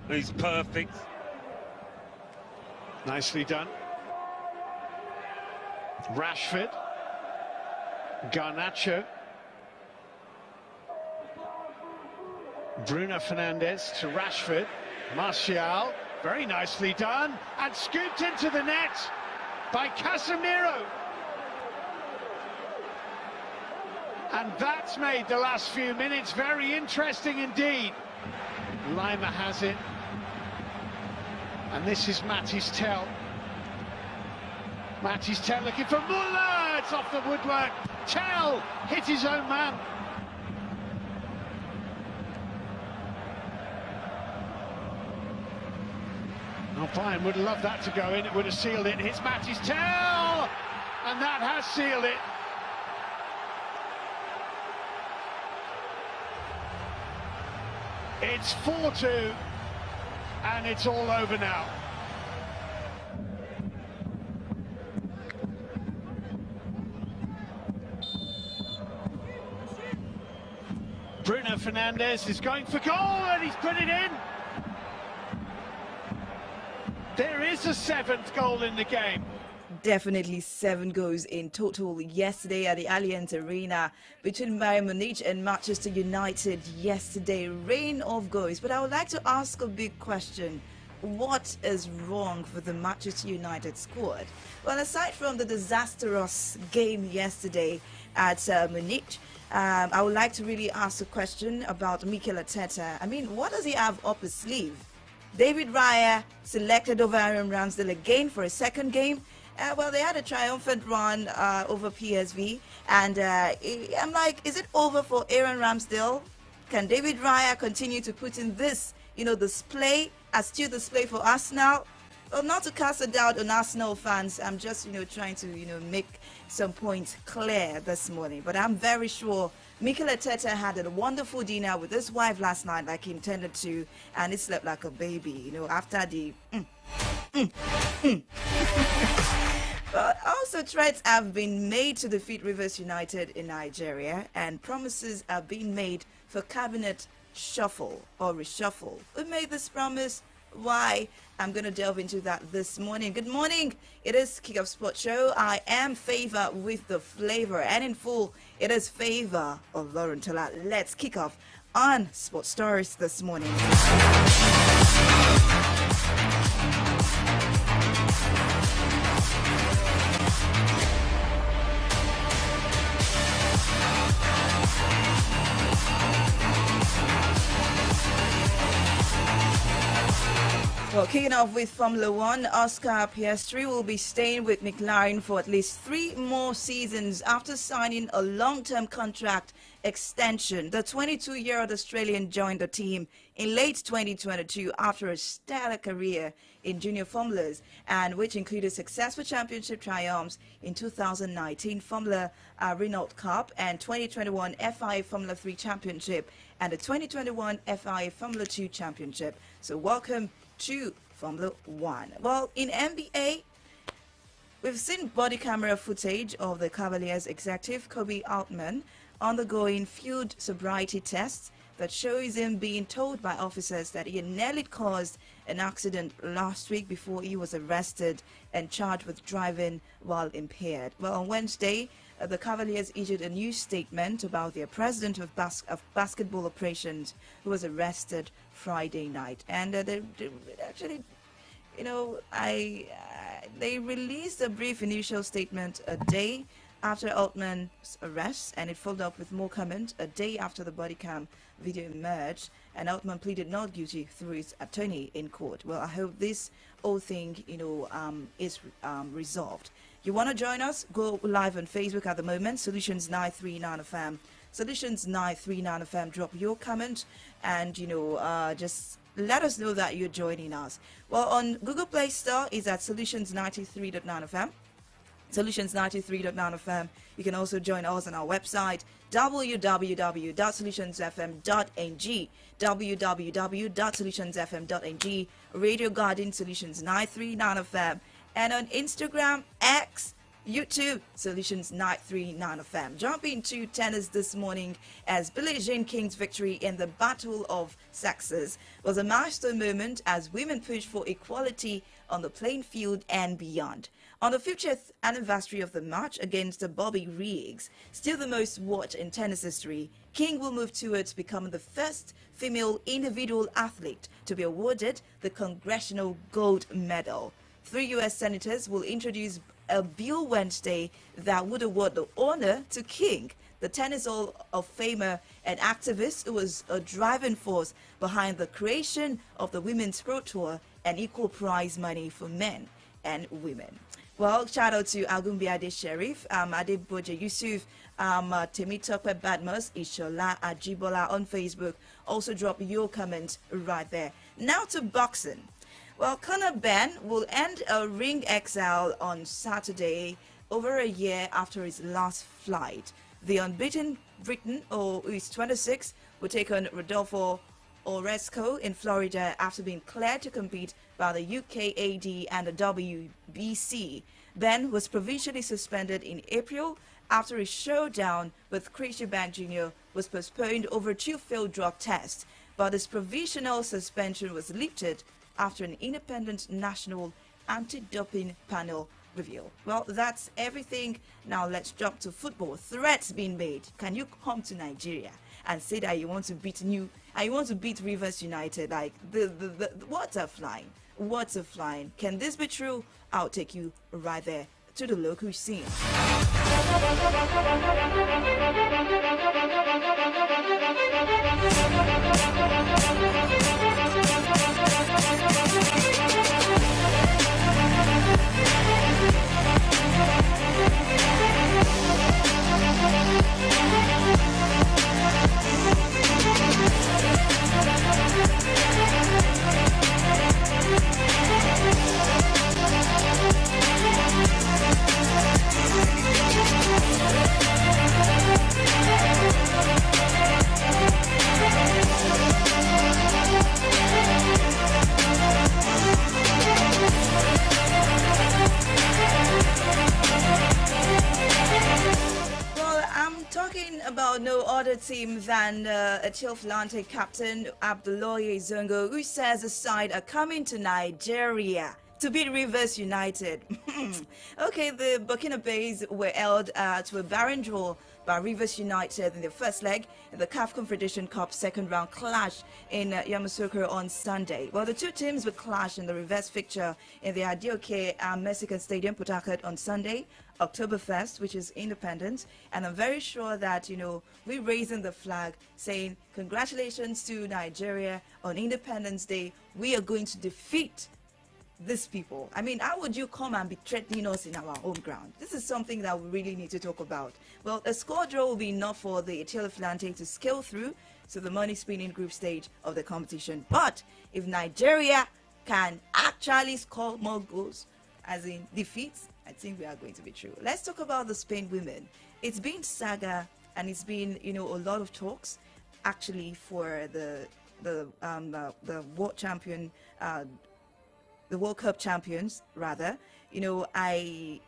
He's perfect. Nicely done. Rashford. Garnacho. Bruno Fernandes to Rashford. Martial. Very nicely done. And scooped into the net by Casemiro. And that's made the last few minutes very interesting indeed. Lima has it. And this is Matty's Tell. Matty's Tell looking for Muller. It's off the woodwork. Tell hit his own man. Oh, Bayern would have loved that to go in. It would have sealed it. Hits Matty's Tell. And that has sealed it. It's 4-2, and it's all over now. Bruno Fernandes is going for goal, and he's put it in. There is a 7th goal in the game. Definitely 7 goals in total yesterday at the Allianz Arena between Bayern Munich and Manchester United yesterday. Rain of goals. But I would like to ask a big question. What is wrong with the Manchester United squad? Well, aside from the disastrous game yesterday at Munich, I would like to really ask a question about Mikel Arteta. I mean, what does he have up his sleeve? David Raya selected over Aaron Ramsdale again for a second game. Well, they had a triumphant run over PSV, and I'm like, is it over for Aaron Ramsdale? Can David Raya continue to put in this, display, astute display for Arsenal? Well, not to cast a doubt on Arsenal fans, I'm just, trying to, make some points clear this morning. But I'm very sure Mikel Arteta had a wonderful dinner with his wife last night, like he intended to, and he slept like a baby, after the But also threats have been made to defeat Rivers United in Nigeria, and promises are being made for cabinet shuffle or reshuffle. Who made this promise? Why? I'm going to delve into that this morning. Good morning. It is Kick-Off Sports Show. I am Favor with the flavor, and in full, it is Favor of Lauren Tola. Let's kick off on Sports Stories this morning. Well, kicking off with Formula One, Oscar Piastri will be staying with McLaren for at least 3 more seasons after signing a long-term contract extension. The 22-year-old Australian joined the team in late 2022 after a stellar career in junior formulas, and which included successful championship triumphs in 2019 Formula Renault Cup and 2021 FIA Formula 3 Championship and the 2021 FIA Formula 2 Championship. So welcome to Formula One. Well, in NBA, we've seen body camera footage of the Cavaliers executive Kobe Altman undergoing field sobriety tests that shows him being told by officers that he nearly caused an accident last week before he was arrested and charged with driving while impaired. Well, on Wednesday, the Cavaliers issued a new statement about their president of basketball operations, who was arrested Friday night. And they actually, they released a brief initial statement a day after Altman's arrest, and it followed up with more comment a day after the body cam video emerged, and Altman pleaded not guilty through his attorney in court. Well, I hope this whole thing, is resolved. You want to join us? Go live on Facebook at the moment, Solutions 939 FM. Solutions 939 FM. Drop your comment and, just let us know that you're joining us. Well, on Google Play Store is at Solutions 93.9 FM. Solutions 93.9 FM. You can also join us on our website, www.solutionsfm.ng, www.solutionsfm.ng, Radio Garden Solutions 939 FM, and on Instagram, X, YouTube Solutions 939 FM. Jump into tennis this morning as Billie Jean King's victory in the Battle of Sexes was a milestone moment as women push for equality on the playing field and beyond. On the 50th anniversary of the match against Bobby Riggs, still the most watched in tennis history, King will move towards becoming the first female individual athlete to be awarded the Congressional Gold Medal. 3 U.S. senators will introduce a bill Wednesday that would award the honor to King, the Tennis Hall of Famer and activist who was a driving force behind the creation of the Women's Pro Tour and equal prize money for men and women. Well, shout out to Agumbiade Sheriff, Adeboje Yusuf, Temitope Badmus, Ishola Ajibola on Facebook. Also drop your comment right there. Now to boxing. Well, Conor Ben will end a ring exile on Saturday, over a year after his last fight. The unbeaten Briton, who is 26, will take on Rodolfo Orozco in Florida after being cleared to compete by the UKAD and the WBC. Ben was provisionally suspended in April after his showdown with Chris Eubank Jr. was postponed over 2 failed drug tests, but his provisional suspension was lifted after an independent national anti-doping panel review. Well, that's everything. Now let's jump to football. Threats being made. Can you come to Nigeria and say that you want to beat Rivers United? Like the words are flying. Words are flying. Can this be true? I'll take you right there to the local scene. About no other team than Etioflante captain Abdullahi Zongo, who says the side are coming to Nigeria to beat Rivers United. Okay, the Burkinabés were held to a barren draw by Rivers United in the first leg in the CAF Confederation Cup second round clash in Yamoussoukro on Sunday. Well, the two teams will clash in the reverse fixture in the Adeoke Mexican Stadium, Port Harcourt, on Sunday, October 1st, which is independent. And I'm very sure that, we're raising the flag saying congratulations to Nigeria on Independence Day. We are going to defeat these people. I mean, how would you come and be threatening us in our home ground? This is something that we really need to talk about. Well, a score draw will be enough for the Etioflante to scale through to the money-spinning group stage of the competition. But if Nigeria can actually score more goals, as in defeats, I think we are going to be true. Let's talk about the Spain women. It's been saga and it's been, a lot of talks actually for the world champion, the World Cup champions, rather. I've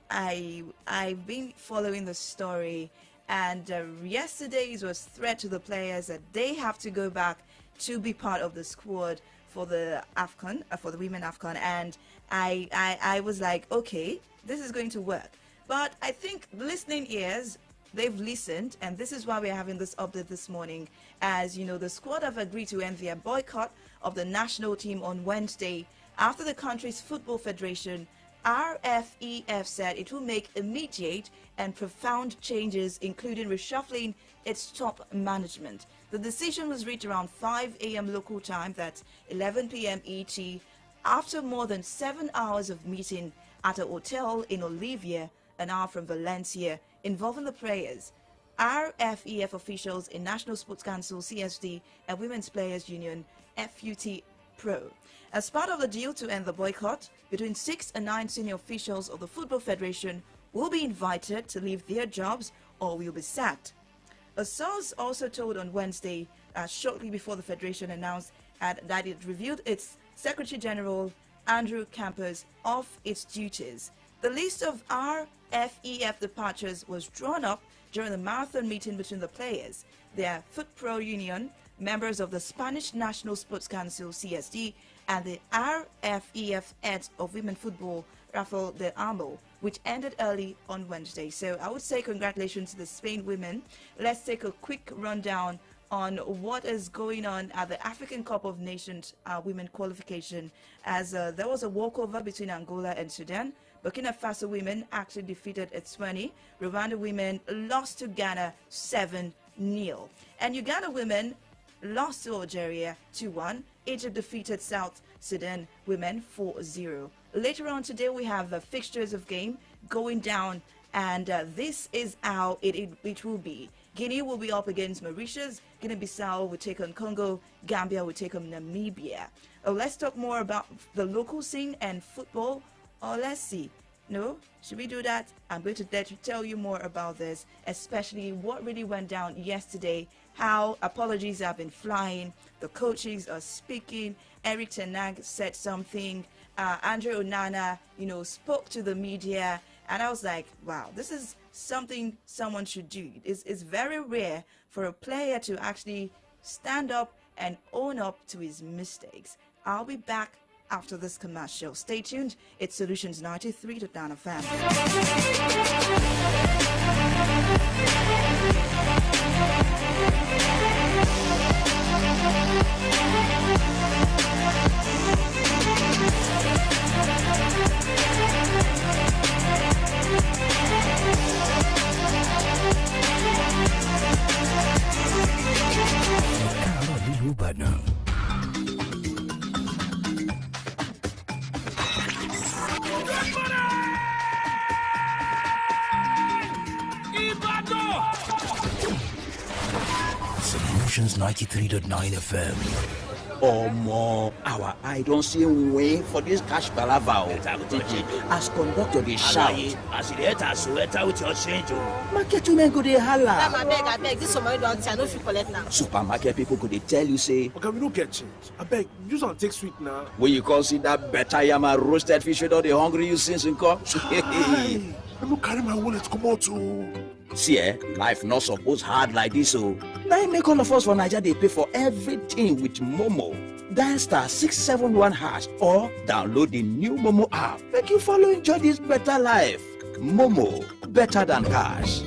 been following the story, and yesterday it was threat to the players that they have to go back to be part of the squad for the AFCON, for the women AFCON, and I was like, okay, this is going to work. But I think listening ears, they've listened, and this is why we're having this update this morning. As the squad have agreed to end their boycott of the national team on Wednesday after the country's football federation, RFEF, said it will make immediate and profound changes, including reshuffling its top management. The decision was reached around 5 a.m. local time, that's 11 p.m. ET, after more than 7 hours of meeting at a hotel in Olivia, an hour from Valencia, involving the players, RFEF officials in National Sports Council, CSD, and Women's Players Union, FUT Pro. As part of the deal to end the boycott, between 6 and 9 senior officials of the Football Federation will be invited to leave their jobs or will be sacked. A source also told on Wednesday, shortly before the Federation announced that it reviewed its Secretary General, Andrew Campos, off its duties. The list of RFEF departures was drawn up during the marathon meeting between the players, their Foot Pro Union, members of the Spanish National Sports Council (CSD), and the RFEF head of women football, Rafael del Amo, which ended early on Wednesday. So I would say congratulations to the Spain women. Let's take a quick rundown on what is going on at the African Cup of Nations women qualification, as there was a walkover between Angola and Sudan. Burkina Faso women actually defeated Eswatini. Rwanda women lost to Ghana 7-0. And Uganda women lost to Algeria 2-1. Egypt defeated South Sudan women 4-0. Later on today, we have the fixtures of game going down, and this is how it will be. Guinea will be up against Mauritius. Guinea-Bissau will take on Congo. Gambia will take on Namibia. Let's talk more about the local scene and football. Let's see. No? Should we do that? I'm going to tell you more about this, especially what really went down yesterday, how apologies have been flying, the coaches are speaking, Eric Ten Hag said something, Andre Onana, spoke to the media, and I was like, wow, this is something someone should do. It's very rare for a player to actually stand up and own up to his mistakes. I'll be back after this commercial. Stay tuned. It's Solutions 93.9 FM. Solutions 93.9 FM. Omo, our eye don't see way for this cash palava. As conductor they shout. As it enter, so enter with your change. Market women go dey holla. I beg, this somebody don't say, I know if you collect now. Supermarket people go dey tell you say. Okay, we don't get change. I beg, use and take sweet now. When you consider better yama roasted fish with all the hungry you since in come. I don't carry my wallet come out too. See, life not supposed hard like this, so now make all of us for Nigeria they pay for everything with Momo. Dial star 671 hash or download the new Momo app. Make you follow enjoy this better life. Momo, better than cash.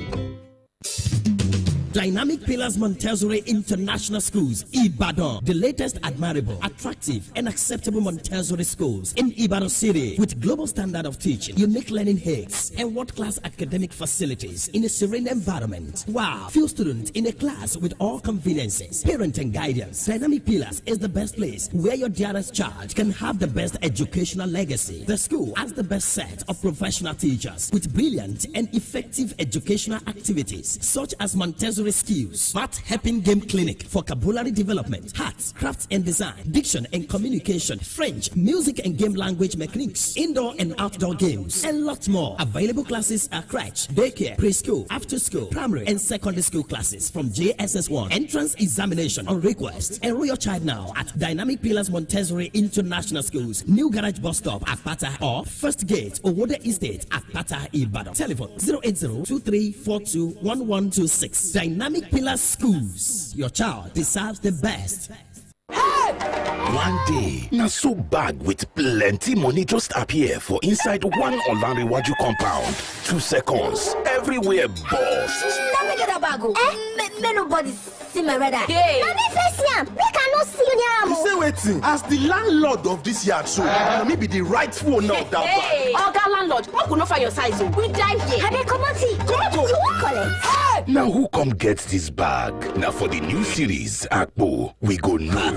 Dynamic Pillars Montessori International Schools, Ibadan, the latest admirable, attractive, and acceptable Montessori schools in Ibadan City with global standard of teaching, unique learning aids, and world-class academic facilities in a serene environment. Wow! Few students in a class with all conveniences, parent and guidance. Dynamic Pillars is the best place where your dearest child can have the best educational legacy. The school has the best set of professional teachers with brilliant and effective educational activities such as Montessori skills, smart helping game clinic, vocabulary development, arts, crafts and design, diction and communication, French, music and game language mechanics, indoor and outdoor games, and lots more. Available classes are crèche, daycare, preschool, after school, primary and secondary school classes from JSS1. Entrance examination on request. Enroll your child now at Dynamic Pillars Montessori International Schools, New Garage Bus Stop, Akpata, or First Gate, Owode Estate, Akpata, Ibadan. Telephone 080-2342-1126. Dynamic Pillars Schools. Your child deserves the best. One day, na so bag with plenty money just appear for inside one Olanrewaju compound. 2 seconds, everywhere burst. Let me get a bag. May nobody see my red eye. Hey. Let me face him. We cannot see you now. You say waiting. As the landlord of this yard, so me be the rightful owner of that Hey, Oga landlord, what could not find your size? We die here. Have come on, see. Come on. You won't collect. Now who come get this bag? Now for the new series, Akpo, we go know.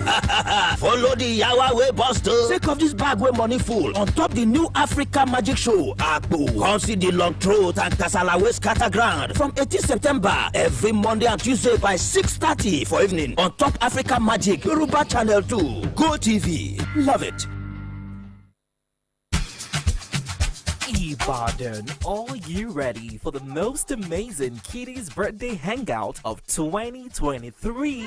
Follow the Yawa way buster. Take off this bag where money full. On top the new Africa Magic Show, Akpo. Come see the long throat and Kasala way scatter ground from 18 September. Every Monday and Tuesday by 6:30 for evening. On top Africa Magic, Yoruba Channel 2. Go TV. Love it. Ibadan, are you ready for the most amazing Kiddies birthday hangout of 2023?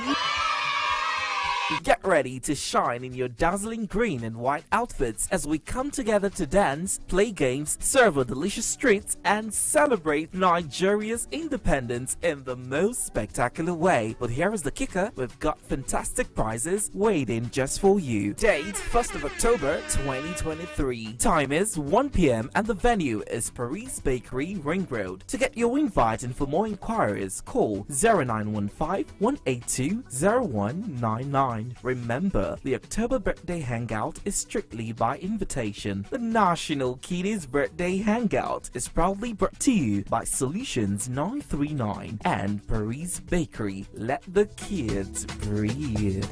Get ready to shine in your dazzling green and white outfits as we come together to dance, play games, serve a delicious treats, and celebrate Nigeria's independence in the most spectacular way. But here is the kicker: we've got fantastic prizes waiting just for you. Date 1st of October 2023. Time is 1 p.m. and the venue is Paris Bakery, Ring Road. To get your invite and for more inquiries, call 0915 182 0199. Remember, the October birthday hangout is strictly by invitation. The National Kiddies Birthday Hangout is proudly brought to you by Solutions 939 and Paris Bakery. Let the kids breathe.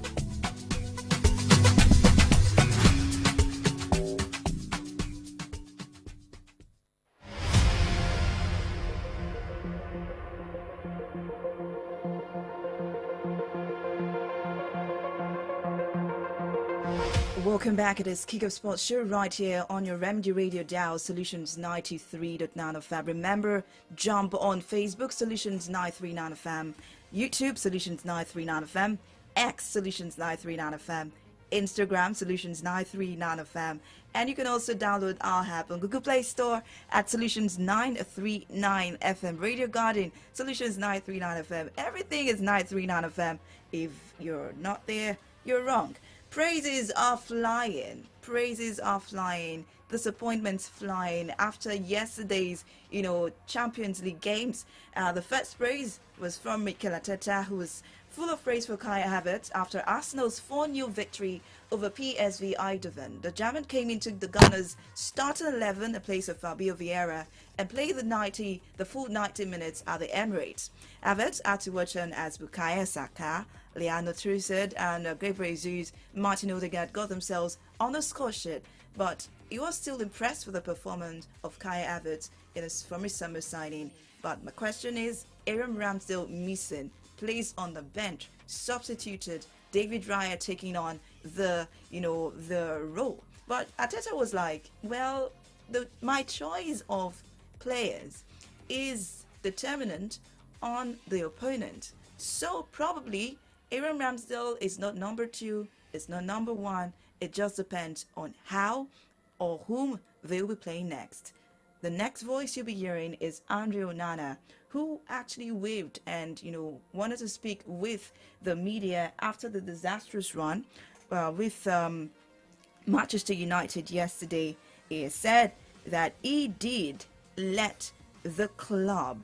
Welcome back. It is Kick-Off Sports Show right here on your Remedy Radio dial, Solutions 93.9 FM. Remember, jump on Facebook, Solutions 939 FM, YouTube, Solutions 939 FM, X, Solutions 939 FM, Instagram, Solutions 939 FM, and you can also download our app on Google Play Store at Solutions 939 FM. Radio Garden, Solutions 939 FM. Everything is 939 FM. If you're not there, you're wrong. Praises are flying. Praises are flying. Disappointments flying after yesterday's, Champions League games. The first praise was from Mikel Arteta, who was full of praise for Kai Havertz after Arsenal's 4-0 victory over PSV Eindhoven. The German came into the Gunners' starting 11 in place of Fabio Vieira and played the full 90 minutes at the Emirates. Havertz had to watch on as Bukayo Saka, Leandro Trossard and Gabriel Jesus, Martin Odegaard got themselves on the score sheet, but he was still impressed with the performance of Kai Havertz from his summer signing. But my question is, Aaron Ramsdale missing, placed on the bench, substituted, David Raya taking on the role. But Arteta was like, well, my choice of players is determinant on the opponent. So probably Aaron Ramsdale is not number 2, it's not number 1. It just depends on how or whom they will be playing next. The next voice you'll be hearing is Andre Onana, who actually waved and wanted to speak with the media after the disastrous run with Manchester United yesterday. He said that he did let the club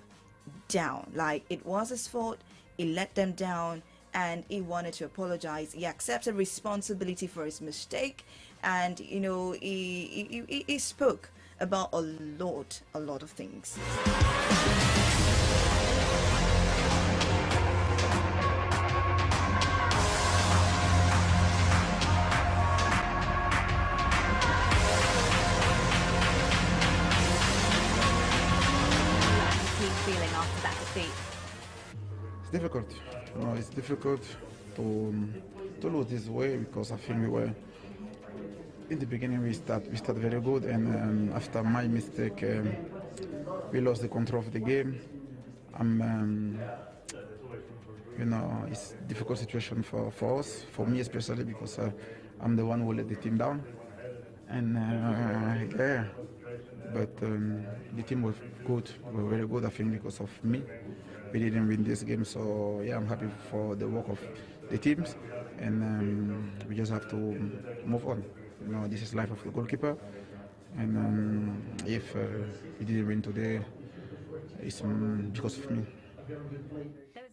down, like it was his fault. He let them down and he wanted to apologize. He accepted responsibility for his mistake, and he spoke about a lot of things. Feeling after that defeat? It's difficult. It's difficult to lose this way because I think we were in the beginning. We start very good, and after my mistake, we lost the control of the game. It's a difficult situation for us, for me especially, because I'm the one who let the team down, and but the team was good. We were very good, I think, because of me. We didn't win this game, so I'm happy for the work of the teams, and we just have to move on. This is life of the goalkeeper, and if we didn't win today, it's because of me.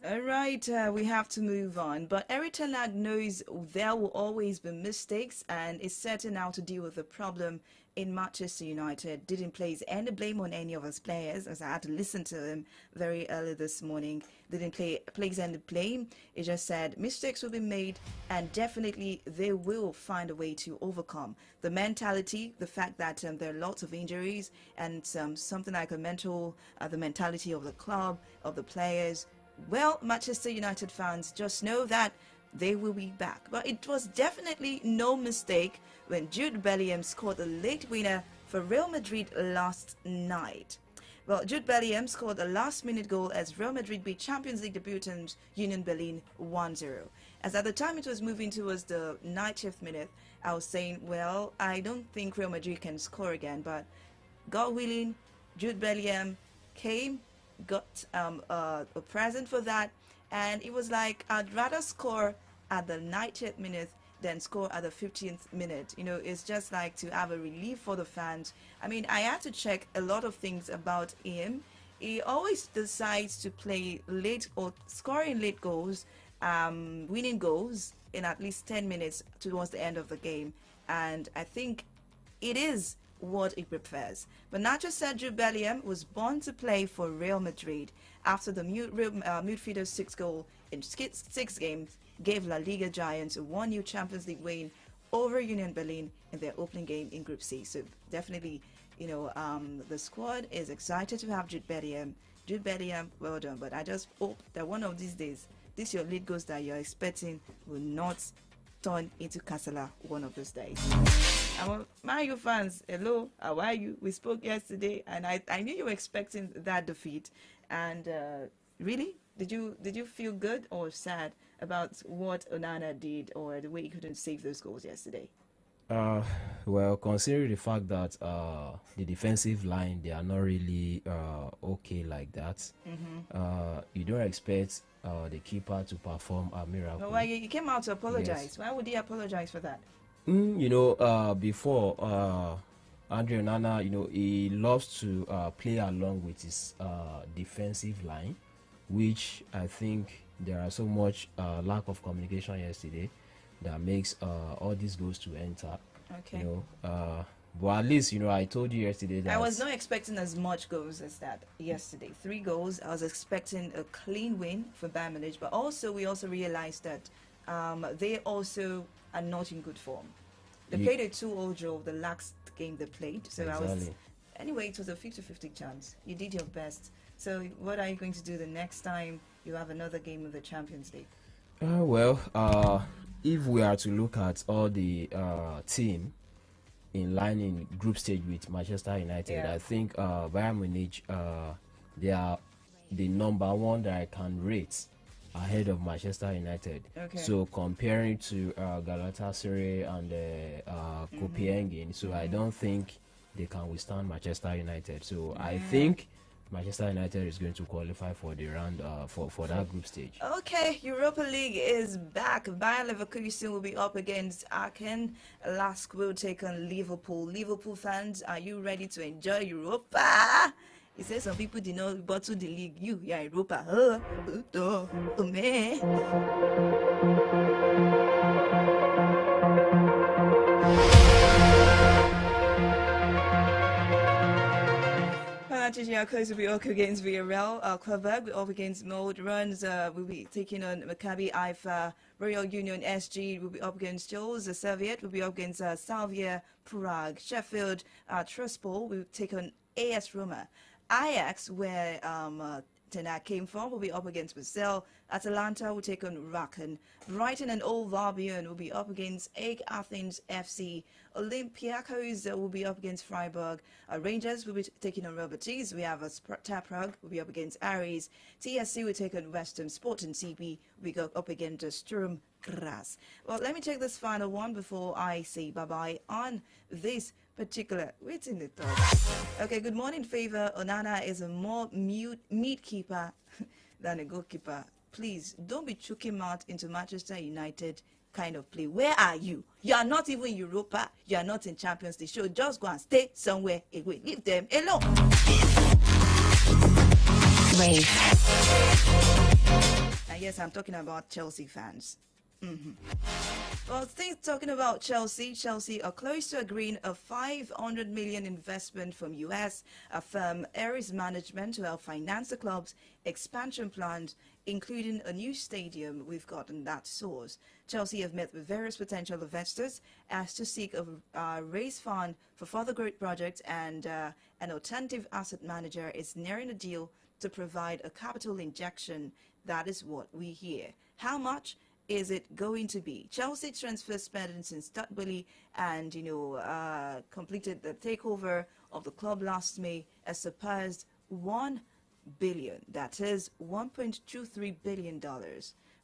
All right, we have to move on. But Eric Ten Hag knows there will always be mistakes and is setting out to deal with the problem in Manchester United. Didn't place any blame on any of his players, as I had to listen to him very early this morning. Didn't place any blame. He just said mistakes will be made and definitely they will find a way to overcome. The mentality, the fact that there are lots of injuries and something like the mentality of the club, of the players. Well, Manchester United fans just know that they will be back. But it was definitely no mistake when Jude Bellingham scored a late winner for Real Madrid last night. Well, Jude Bellingham scored a last-minute goal as Real Madrid beat Champions League debutants Union Berlin 1-0. As at the time it was moving towards the 90th minute, I was saying, well, I don't think Real Madrid can score again, but God willing, Jude Bellingham came, got a present for that, and it was like, I'd rather score at the 90th minute than score at the 15th minute. You know, it's just like to have a relief for the fans. I mean, I had to check a lot of things about him. He always decides to play late or scoring late goals, winning goals in at least 10 minutes towards the end of the game. And I think it is what he prefers. But Nacho Sergio Bellingham was born to play for Real Madrid after the midfielder's 6th goal in 6 games gave La Liga giants a 1-0 Champions League win over Union Berlin in their opening game in Group C. So definitely, you know, the squad is excited to have Jude Bellingham. Jude Bellingham, well done. But I just hope that one of these days, this your lead goals that you're expecting will not turn into Casala one of those days. Man U fans, hello, how are you? We spoke yesterday, and I knew you were expecting that defeat. And really, did you feel good or sad about what Onana did or the way he couldn't save those goals yesterday? Well, considering the fact that the defensive line, they are not really okay like that, you don't expect the keeper to perform a miracle. No, why he came out to apologize? Yes. Why would he apologize for that? You know, before Andre Onana, you know, he loves to play along with his defensive line, which I think there are so much lack of communication yesterday that makes all these goals to enter. Okay. You know, but at least, you know, I told you yesterday that I was not expecting as much goals as that yesterday. 3 goals. I was expecting a clean win for Bayern Munich, but also we also realized that they also are not in good form. They played a 2-2 draw the last game they played. So exactly. Anyway, it was a 50-50 chance. You did your best. So what are you going to do the next time you have another game of the Champions League? Well, if we are to look at all the team in line in group stage with Manchester United, I think Bayern Munich, they are the number 1 that I can rate ahead of Manchester United. Okay. So comparing to Galatasaray and Copenhagen, so I don't think they can withstand Manchester United. So I think Manchester United is going to qualify for the round for that group stage. Okay, Europa League is back. Bayer Leverkusen will be up against Aachen. Lask will take on Liverpool. Liverpool fans, are you ready to enjoy Europa? He says some people did not bottle the league. Yeah, Europa. Man. Panathinaikos will be up against Villarreal. Quebec will be up against Molde. Runs will be taking on Maccabi Haifa. Royal Union SG will be up against Jules. The Serviette will be up against Salvia Prague. Sheffield Truspol will take on AS Roma. Ajax, where Tenak came from, will be up against Brazil. Atalanta will take on Raken. Brighton and Old Albion will be up against AEK Athens FC. Olympiacos will be up against Freiburg. Rangers will be taking on Real Betis. We have Sparta Prague will be up against Aries. TSC will take on West Ham. Sport and CP will be up against Sturm Graz. Well, let me take this final one before I say bye-bye on this particular. Wait in the thought. Okay, good morning, Favor. Onana is a more meat keeper than a goalkeeper. Please don't be choking out into Manchester United kind of play. Where are you? You are not even in Europa. You are not in Champions League. So just go and stay somewhere away. Leave them alone. And yes, I'm talking about Chelsea fans. Well, talking about Chelsea are close to agreeing a $500 million investment from U.S. firm Ares Management to help finance the club's expansion plans, including a new stadium. We've gotten that source. Chelsea have met with various potential investors as to seek a raise fund for further growth projects, and an alternative asset manager is nearing a deal to provide a capital injection. That is what we hear. How much is it going to be? Chelsea transfer spending since Studley and completed the takeover of the club last May has surpassed $1 billion. That is $1.23 billion.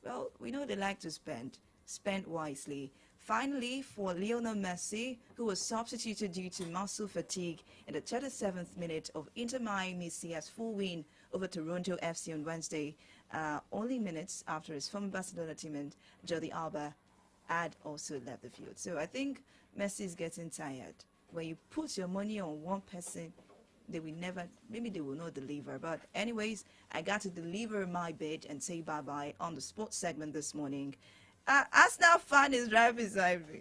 Well, we know they like to spend. Spend wisely. Finally, for Lionel Messi, who was substituted due to muscle fatigue in the 37th minute of Inter Miami's full win over Toronto FC on Wednesday, only minutes after his former Barcelona teammate Jordi Alba had also left the field. So I think Messi is getting tired. When you put your money on one person, they will never, maybe they will not deliver. But anyways, I got to deliver my bid and say bye-bye on the sports segment this morning. Arsenal fan is right beside me.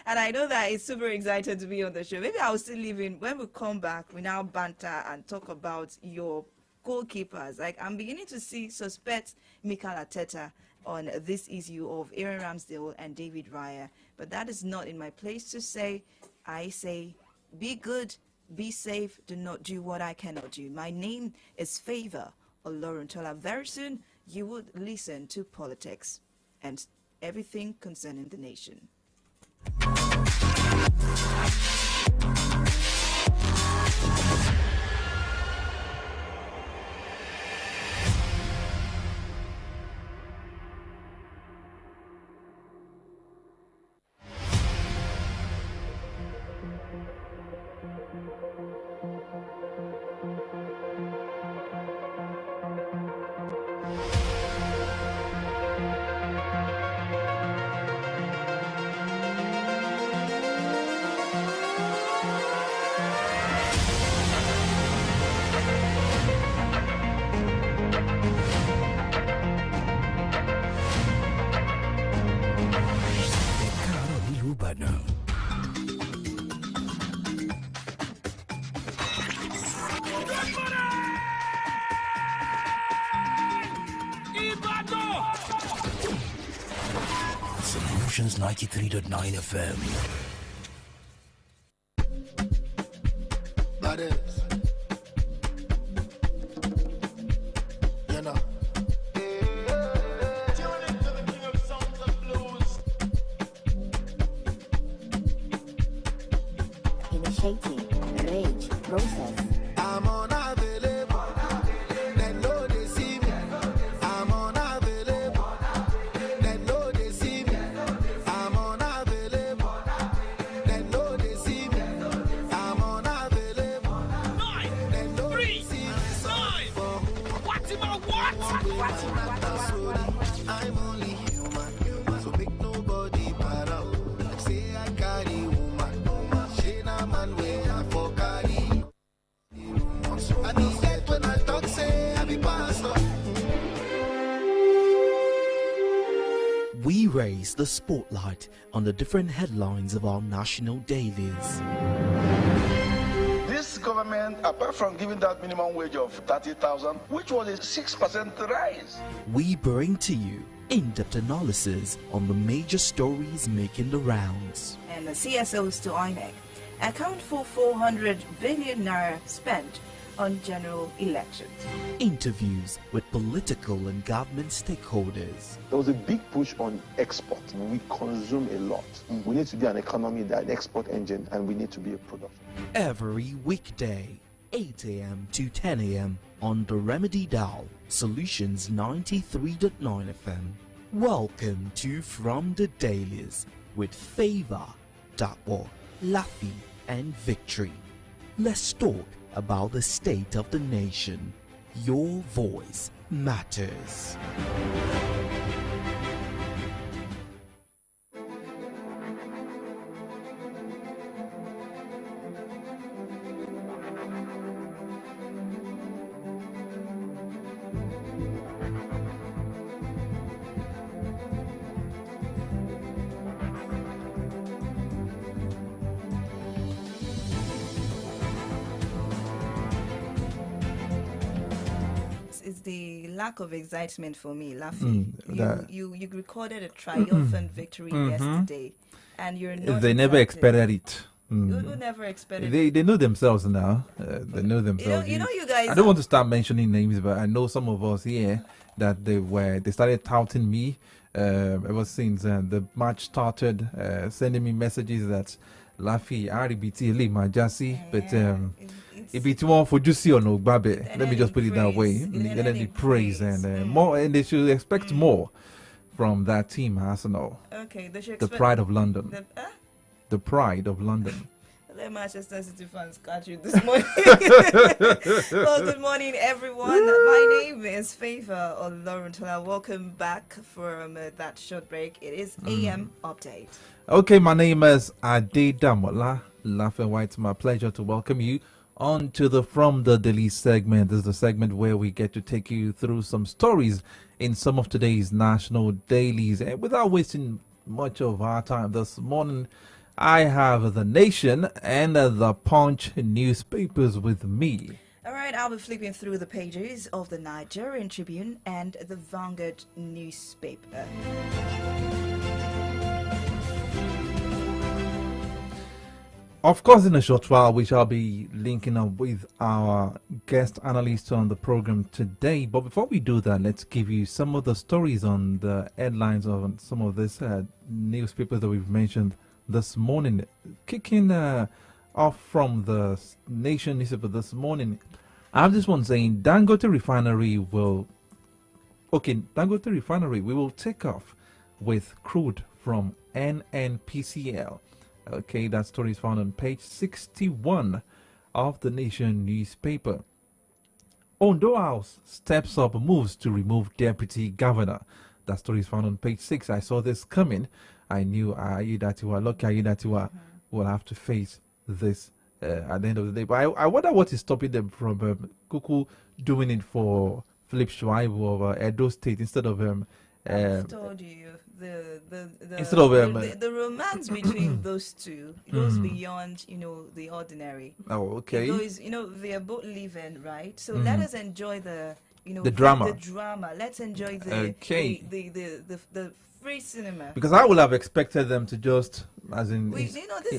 And I know that he's super excited to be on the show. Maybe I'll still leave in. When we come back, we now banter and talk about your goalkeepers. Like, I'm beginning to suspect Mikel Arteta on this issue of Aaron Ramsdale and David Raya. But that is not in my place to say. I say, be good, be safe, do not do what I cannot do. My name is FAVOUR Oloruntola. Very soon, you would listen to politics and everything concerning the nation. Solutions 93.9 FM. That is. You know. Tune into the king of songs and blues. Initiating rage process. I'm unavailable. They know they see me. I'm unavailable. They know they see me. I'm unavailable. They know they see me. I'm unavailable. They know they see me. What? I'm only human, so make nobody para. Like say I carry woman, she na man way I for carry. I don't get when I talk say I be pastor. We raise the spotlight on the different headlines of our national dailies. This government, apart from giving that minimum wage of 30,000, which was a 6% rise. We bring to you in-depth analysis on the major stories making the rounds. And the CSOs to INEC account for 400 billion naira spent on general elections. Interviews with political and government stakeholders. There was a big push on export. We consume a lot. We need to be an economy that an export engine, and we need to be a production. Every weekday, 8 a.m. to 10 a.m. on the Remedy Dial, Solutions 93.9 FM. Welcome to From the Dailies with FAVOUR, Dapo, Laffy, and Victory. Let's talk about the state of the nation. Your voice matters. It's the lack of excitement for me, laughing. You recorded a triumphant victory yesterday, and you're not. They never expected it. You never expected it. They know themselves now. They know themselves. You guys. I don't want to start mentioning names, but I know some of us here that they started touting me ever since the match started, sending me messages that Laffy, RBT, Lee, Majasi, but if it's one for Juicy or no Babe, let me just put it that way. And then they praise and more, and they should expect more. from that team, Arsenal. Okay, the pride of London. The pride of London. Let Manchester City fans catch you this morning. Well, good morning, everyone. My name is FAVOUR Oloruntola. Welcome back from that short break. It is AM Update. Okay, my name is Ade Damola LAFENWA. It's my pleasure to welcome you on to the From the Daily segment. This is the segment where we get to take you through some stories in some of today's national dailies. And without wasting much of our time this morning, I have The Nation and The Punch newspapers with me. All right, I'll be flipping through the pages of the Nigerian Tribune and the Vanguard newspaper. Of course, in a short while, we shall be linking up with our guest analyst on the program today. But before we do that, let's give you some of the stories on the headlines of some of these newspapers that we've mentioned this morning. Kicking off from the Nation newspaper this morning, I have this one saying Dangote Refinery will take off with crude from NNPCL. Okay, that story is found on page 61 of the Nation newspaper. Ondo House steps up moves to remove deputy governor. That story is found on page 6. I saw this coming. I knew Ayedatiwa will have to face this at the end of the day. But I wonder what is stopping them from Kuku doing it for Philip Shuaibu of Edo State instead of I've told you instead of the romance between those two goes beyond the ordinary. Oh, okay. It goes, they are both living, right? So let us enjoy the drama. The drama. Let's enjoy the free cinema. Because I would have expected them to just, as in, this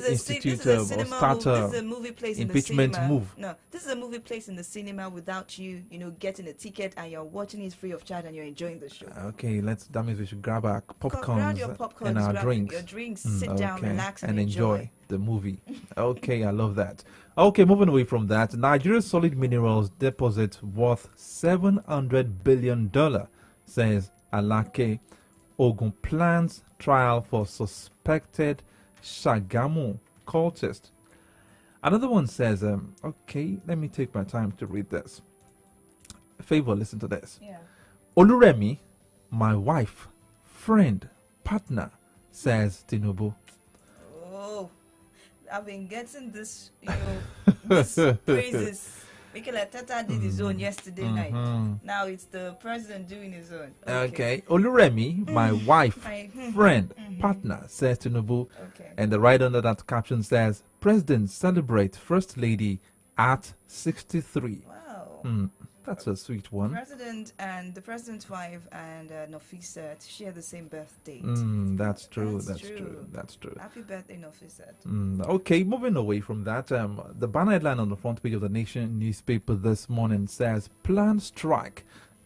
institute is or start a movie place impeachment in the cinema. move. No, this is a movie place in the cinema without you, getting a ticket and you're watching it free of charge and you're enjoying the show. Okay, that means we should grab our Grab your popcorns and our drinks. Your drinks, sit down, relax, and enjoy the movie. Okay, I love that. Okay, moving away from that, Nigeria's solid minerals deposit worth $700 billion, says Alake. Ogun plans trial for suspected Shagamu cultist. Another one says, okay, let me take my time to read this. FAVOUR, listen to this. Yeah. Oluremi, my wife, friend, partner, says Tinubu. Oh, I've been getting this, this praises. Mikel Arteta did his own yesterday night. Now it's the president doing his own. Okay. Oluremi, my wife, friend, partner, says Tinubu. Okay. And the right under that caption says, President celebrate First Lady at 63. Wow. That's a sweet one. President and the president's wife and Nafisat share the same birthday. That's true. That's true. Happy birthday, Nafisat. Okay, moving away from that, the banner headline on the front page of the Nation newspaper this morning says, planned strike.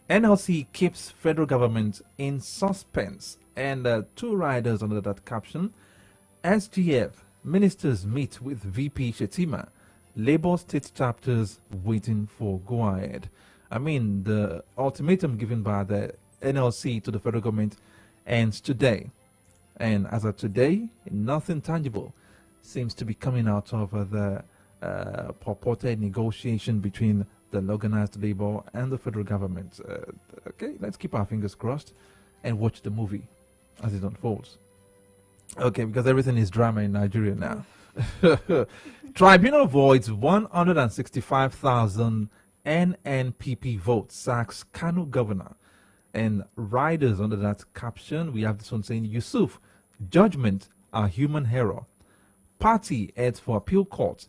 NLC keeps federal government in suspense. And two riders under that caption. SGF ministers meet with VP Shetima. Labour state chapters waiting for go-ahead. I mean, the ultimatum given by the NLC to the federal government ends today. And as of today, nothing tangible seems to be coming out of the purported negotiation between the organized labor and the federal government. Okay, let's keep our fingers crossed and watch the movie as it unfolds. Okay, because everything is drama in Nigeria now. Tribunal voids 165,000 NNPP votes, sacks Kano governor. And riders under that caption, we have this one saying, Yusuf, judgment a human error. Party heads for appeal court.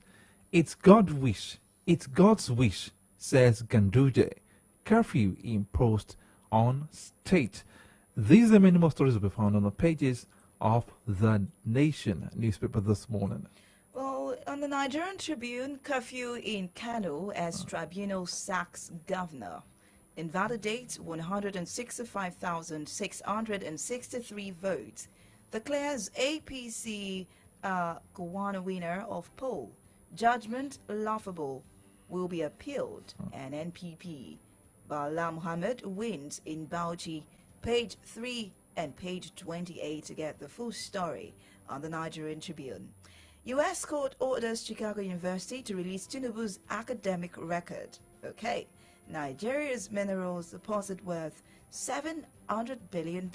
It's God's wish, says Ganduje. Curfew imposed on state. These and many more stories will be found on the pages of the Nation newspaper this morning. Well, on the Nigerian Tribune, curfew in Kano as tribunal sacks governor. Invalidates 165,663 votes. Declares APC Gowon winner of poll. Judgment laughable. Will be appealed. And NPP Bala Muhammad wins in Bauchi. Page 3 and page 28 to get the full story on the Nigerian Tribune. U.S. court orders Chicago University to release Tinubu's academic record. Okay, Nigeria's minerals deposit worth $700 billion.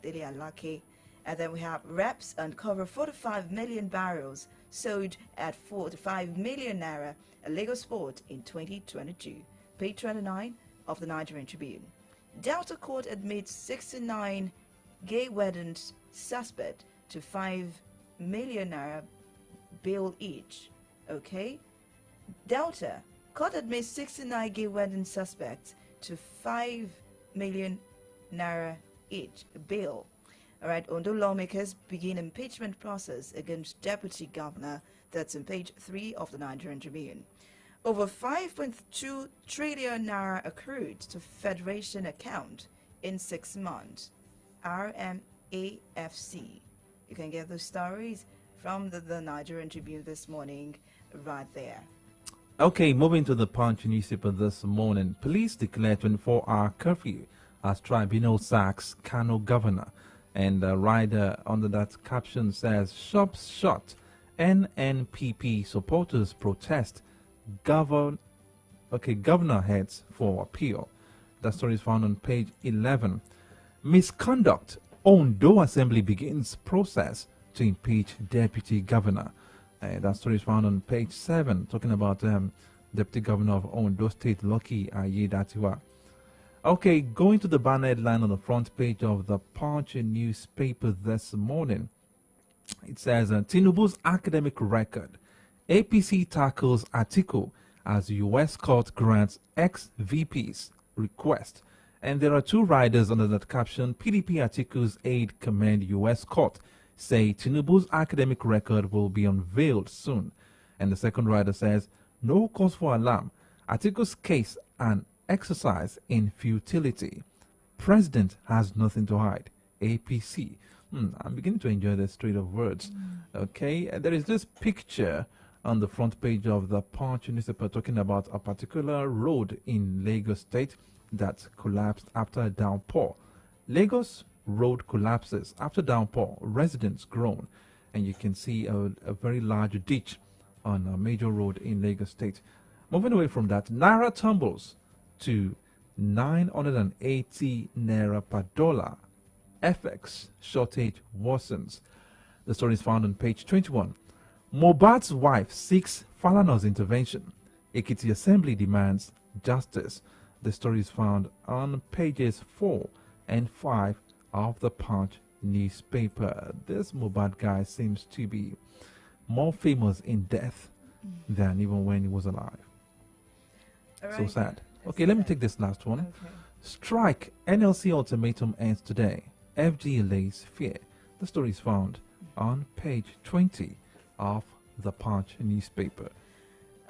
Really unlucky. And then we have reps uncover 45 million barrels sold at 45 million naira, a Lagos port in 2022. Page 29 of the Nigerian Tribune. Delta court admits 69 gay weddings suspect to 5 million naira bail each. Okay? Delta court admits 69 gay wedding suspects to 5 million naira each bail. All right, Ondo lawmakers begin impeachment process against deputy governor. That's on page 3 of the Nigerian Tribune. Over 5.2 trillion naira accrued to Federation account in 6 months. RMAFC. You can get the stories from the Nigerian Tribune this morning right there. Okay, moving to the Punch newspaper this morning. Police declare 24-hour curfew as tribunal sacks Kano governor. And the rider under that caption says, shops shut, NNPP supporters protest, governor heads for appeal. That story is found on page 11. Misconduct, Ondo Assembly begins process to impeach deputy governor. That story is found on page 7, talking about deputy governor of Ondo State, Lucky Ayedatiwa. Okay, going to the banner headline on the front page of the Punch newspaper this morning. It says, Tinubu's academic record. APC tackles Atiku as U.S. court grants ex-VP's request. And there are two riders under that caption. PDP Atiku's aide commend U.S. court, say Tinubu's academic record will be unveiled soon. And the second rider says, no cause for alarm. Atiku's case and exercise in futility. President has nothing to hide. APC. I'm beginning to enjoy the street of words. Okay, there is this picture on the front page of the Punch newspaper talking about a particular road in Lagos State that collapsed after a downpour. Lagos road collapses after downpour. Residents groan, and you can see a very large ditch on a major road in Lagos State. Moving away from that, Naira tumbles to 980 naira per dollar. FX shortage worsens. The story is found on page 21. Mohbad's wife seeks Falana's intervention. Ekiti Assembly demands justice. The story is found on pages 4 and 5 of the Punch newspaper. This Mohbad guy seems to be more famous in death than even when he was alive. So sad. Okay, let me take this last one. Okay. Strike. NLC ultimatum ends today. FG lays fear. The story is found on page 20 of the Punch newspaper.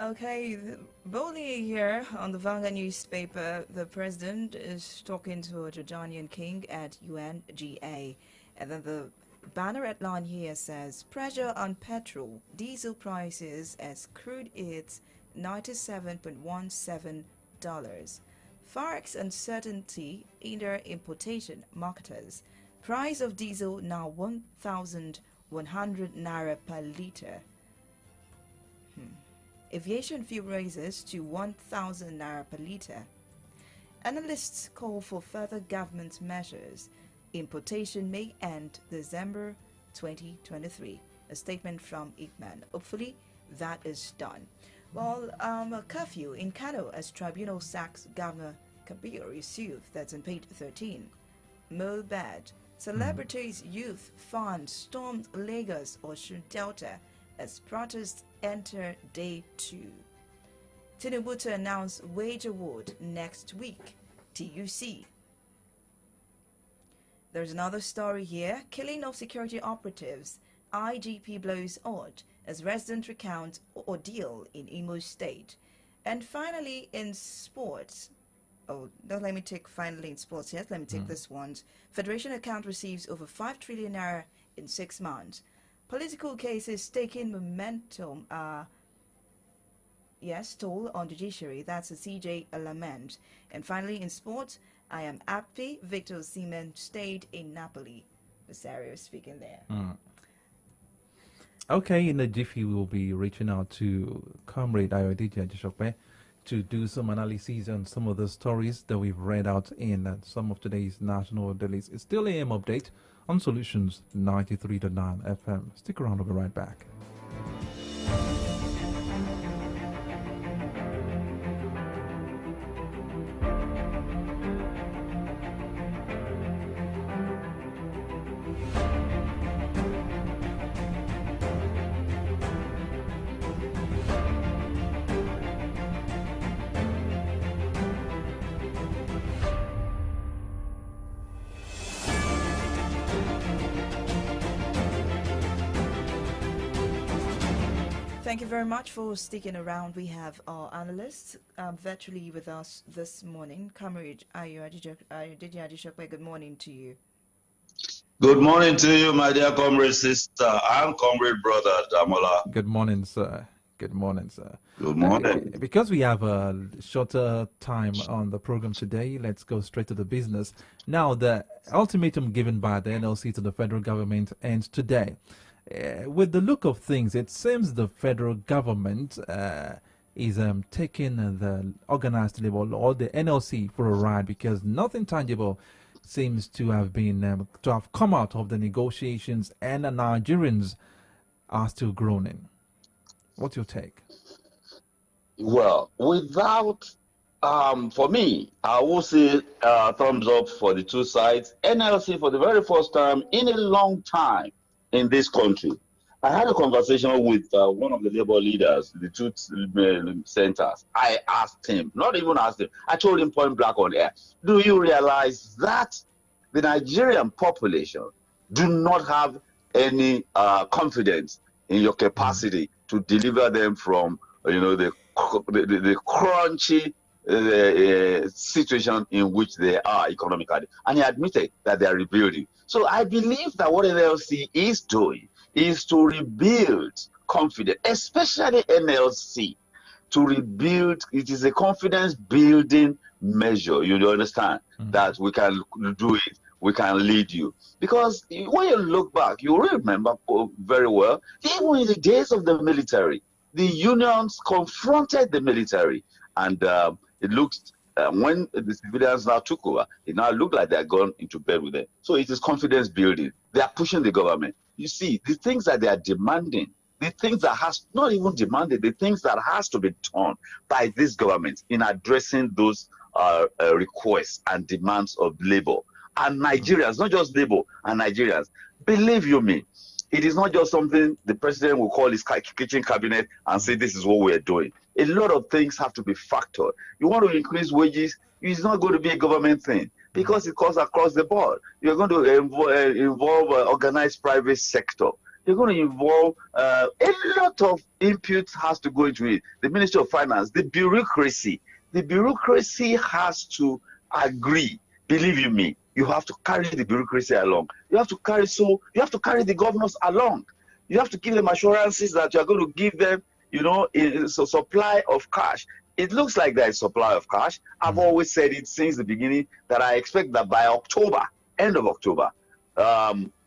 Okay, boldly here on the Vanguard newspaper, the president is talking to a Jordanian king at UNGA. And then the banner headline here says, pressure on petrol, diesel prices as crude hits $97.17. Forex uncertainty in their importation marketers. Price of diesel now 1,100 naira per liter. Aviation fuel raises to 1,000 naira per liter. Analysts call for further government measures. Importation may end December 2023. A statement from Ipman. Hopefully that is done. Well, a curfew in Kano as tribunal sacks Governor Kabir Yusuf. That's on page 13. Mohbad. Celebrities' youth fund stormed Lagos Osun Delta as protests enter day 2. Tinubu to announce wage award next week. TUC. There's another story here. Killing of security operatives. IGP blows odd as residents recount ordeal in Imo State. And finally, in sports. Oh, don't let me take finally in sports yet. Let me take this one. Federation account receives over 5 trillion naira in 6 months. Political cases taking momentum. Yes, toll on judiciary. That's a CJ lament. And finally, in sports, I am happy Victor Osimhen stayed in Napoli. Rosario speaking there. Okay, in a jiffy, we will be reaching out to Comrade Ayodija Jishokpe to do some analysis on some of the stories that we've read out in some of today's national dailies. It's still AM update on Solutions 93.9 FM. Stick around, we'll be right back. Thank you very much for sticking around. We have our analyst virtually with us this morning. Comrade Ayodija Jishokpe, good morning to you. Good morning to you, my dear comrade sister and comrade brother Damola. Good morning, sir. Good morning, sir. Good morning. Because we have a shorter time on the program today, let's go straight to the business. Now, the ultimatum given by the NLC to the federal government ends today. With the look of things, it seems the federal government is taking the organized labor or the NLC for a ride, because nothing tangible seems to have been to have come out of the negotiations, and the Nigerians are still groaning. What's your take? Well, without, for me, I will say thumbs up for the two sides. NLC, for the very first time in a long time in this country. I had a conversation with one of the labor leaders, the two centers. I asked him, not even asked him, I told him point blank on air, do you realize that the Nigerian population do not have any confidence in your capacity to deliver them from, the crunchy situation in which they are economically? And he admitted that they are rebuilding. So I believe that what NLC is doing is to rebuild confidence, especially NLC, to rebuild. It is a confidence building measure. You understand that we can do it, we can lead you. Because when you look back, you remember very well, even in the days of the military, the unions confronted the military, and it looks when the civilians now took over, it now looked like they are gone into bed with them. So it is confidence building. They are pushing the government. You see, the things that they are demanding, the things that has not even demanded, the things that has to be done by this government in addressing those requests and demands of labor and Nigerians, not just labor and Nigerians. Believe you me, it is not just something the president will call his kitchen cabinet and say this is what we are doing. A lot of things have to be factored. You want to increase wages, it's not going to be a government thing because it goes across the board. You're going to involve organized private sector. You're going to involve a lot of input has to go into it. The Ministry of Finance, the bureaucracy has to agree. Believe you me, you have to carry the bureaucracy along. You have to carry the governors along. You have to give them assurances that you are going to give them, a supply of cash. It looks like there is supply of cash. I've always said it since the beginning that I expect that by October, end of October,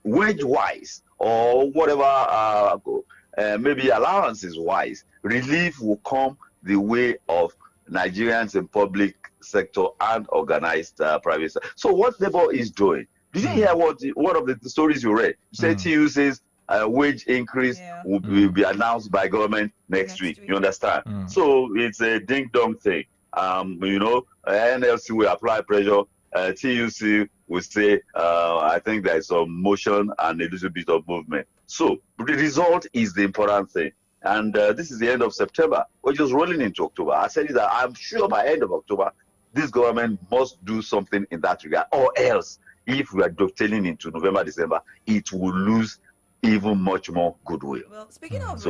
wage-wise or whatever, maybe allowances-wise, relief will come the way of Nigerians in public sector and organized private sector. So what Labour is doing? Did you hear one of the stories you read? You said TU says wage increase will be announced by government next week. You understand? So it's a ding-dong thing. NLC will apply pressure. TUC will say, I think there is some motion and a little bit of movement. So the result is the important thing. And this is the end of September. We're just rolling into October. I said that I'm sure by end of October, this government must do something in that regard, or else, if we are dovetailing into November, December, it will lose even much more goodwill. Well, speaking of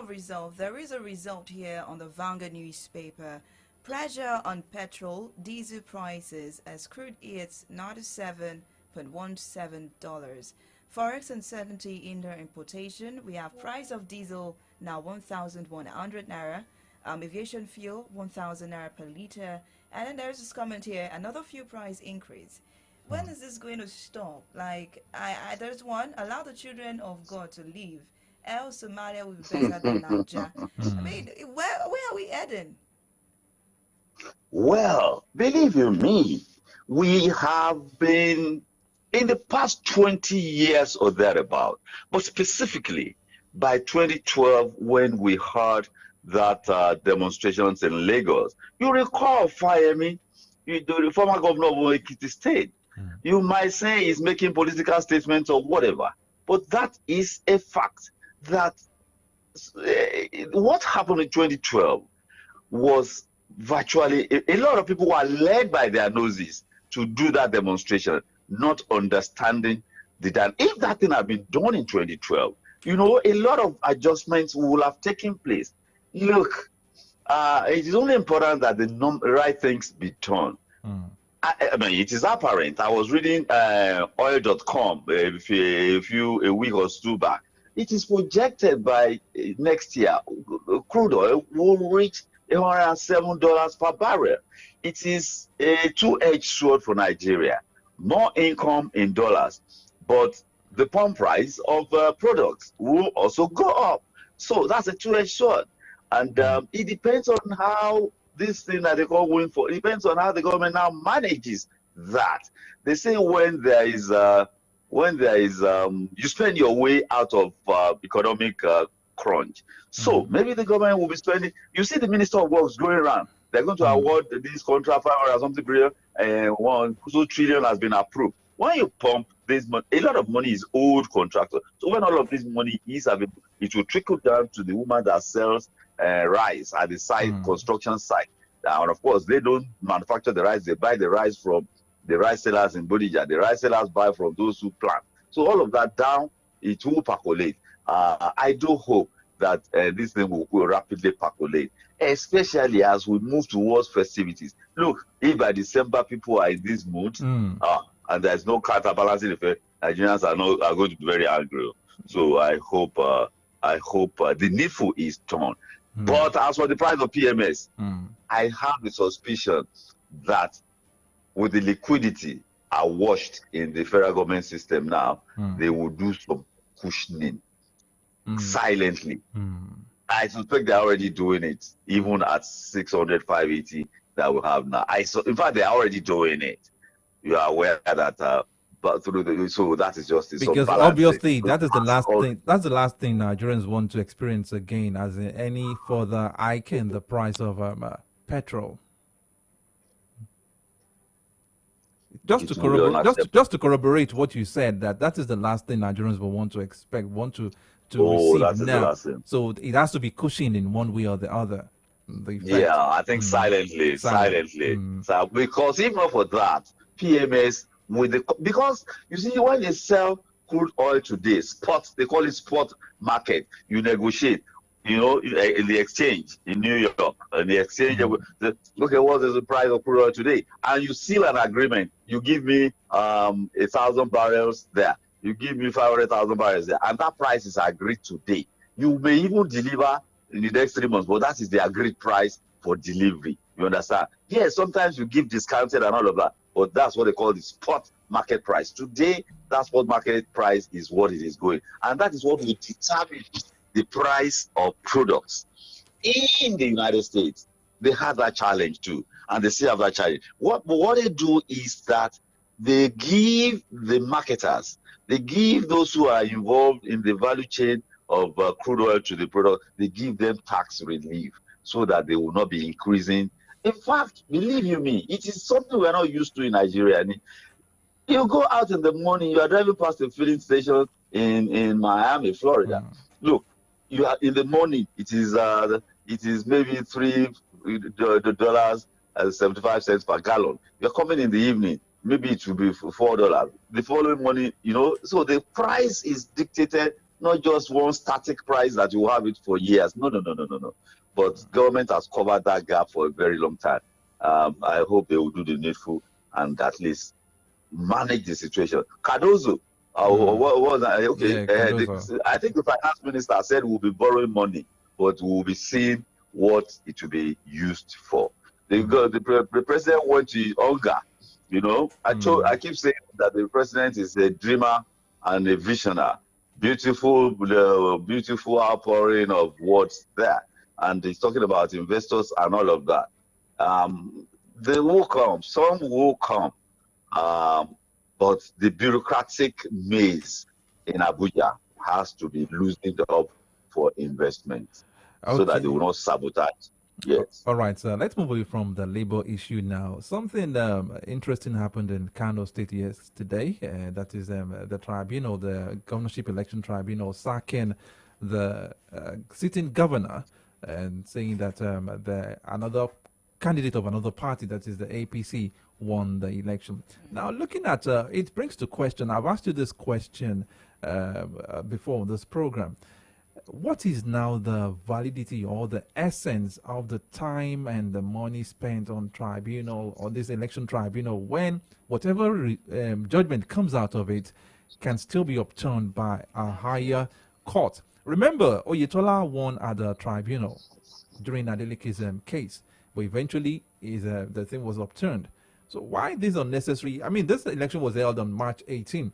results, there is a result here on the Vanguard newspaper. Pressure on petrol, diesel prices as crude hits $97.17. Forex uncertainty in their importation. We have price of diesel now 1,100 naira, Aviation fuel, 1,000 naira per litre. And then there's this comment here, another fuel price increase. When is this going to stop? Like, there's one, allow the children of God to live. Else Somalia will be better than Nigeria. I mean, where are we heading? Well, believe you me, we have been in the past 20 years or thereabout, but specifically by 2012 when we heard that demonstrations in Lagos. You recall, Fayemi, the former governor of Ekiti State. You might say he's making political statements or whatever, but that is a fact that what happened in 2012 was virtually a lot of people were led by their noses to do that demonstration, not understanding that if that thing had been done in 2012, a lot of adjustments will have taken place. Look, it is only important that the right things be done. I mean, it is apparent. I was reading oil.com a week or two back. It is projected by next year, crude oil will reach $107 per barrel. It is a two-edged sword for Nigeria. More income in dollars, but the pump price of products will also go up. So that's a two-edged sword. And it depends on how this thing that they call windfall, it depends on how the government now manages that. They say when there is you spend your way out of economic crunch. So maybe the government will be spending. You see the Minister of Works going around. They're going to award this contract 500 or something billion, and 1 trillion has been approved. When you pump this money, a lot of money is owed contractor. So when all of this money is available, it will trickle down to the woman that sells rice at the site, construction site. And of course, they don't manufacture the rice. They buy the rice from the rice sellers in Bodija. The rice sellers buy from those who plant. So all of that down, it will percolate. I do hope that this thing will rapidly percolate, especially as we move towards festivities. Look, if by December people are in this mood, and there's no counterbalancing effect, Nigerians are going to be very angry. So I hope the needful is done. But as for the price of PMS, I have the suspicion that with the liquidity awashed in the federal government system now, they will do some cushioning silently. I suspect they're already doing it, even at 600, 580 that we have now. In fact, they're already doing it. You are aware that but so that is just because obviously that is the last thing. That's the last thing Nigerians want to experience again, as in any further hike in the price of petrol. Just to corroborate what you said, that is the last thing Nigerians will want to expect, receive now. So it has to be cushioned in one way or the other. Yeah, I think silently. So, because if not for that, PMS because you see when they sell crude oil today, they call it spot market. You negotiate, in the exchange in New York, and the exchange. Look at what is the price of crude oil today, and you seal an agreement. You give me 1,000 barrels there. You give me 500,000 barrels there, and that price is agreed today. You may even deliver in the next 3 months, but that is the agreed price for delivery. You understand? Yes, sometimes you give discounted and all of that, but that's what they call the spot market price. Today, that spot market price is what it is going, and that is what will determine the price of products. In the United States, they have that challenge too, and they still have that challenge. What they do is that they give the marketers, they give those who are involved in the value chain of crude oil to the product, they give them tax relief so that they will not be increasing. In fact, believe you me, it is something we're not used to in Nigeria. You go out in the morning, you are driving past a filling station in Miami, Florida. Look, you are in the morning, it is maybe $3.75 per gallon. You're coming in the evening, maybe it will be $4. The following morning, so the price is dictated, not just one static price that you have it for years. No. But government has covered that gap for a very long time. I hope they will do the needful and at least manage the situation. Cardozo, what was that? Okay, I think the finance minister said we'll be borrowing money, but we'll be seeing what it will be used for. The president went to hunger. I keep saying that the president is a dreamer and a visionary. Beautiful outpouring of words there. And he's talking about investors and all of that. They will come. Some will come. But the bureaucratic maze in Abuja has to be loosened up for investment so that they will not sabotage. Yes. All right, so let's move away from the labor issue now. Something interesting happened in Kano State yesterday. That is the tribunal, the governorship election tribunal, sacking the sitting governor and saying that another candidate of another party, that is the APC, won the election. Now, looking at it brings to question, I've asked you this question before this program. What is now the validity or the essence of the time and the money spent on tribunal or this election tribunal when whatever judgment comes out of it can still be obtained by a higher court? Remember, Oyetola won at the tribunal during Adeleke's case, but eventually the thing was upturned. So why this unnecessary? I mean, this election was held on March 18,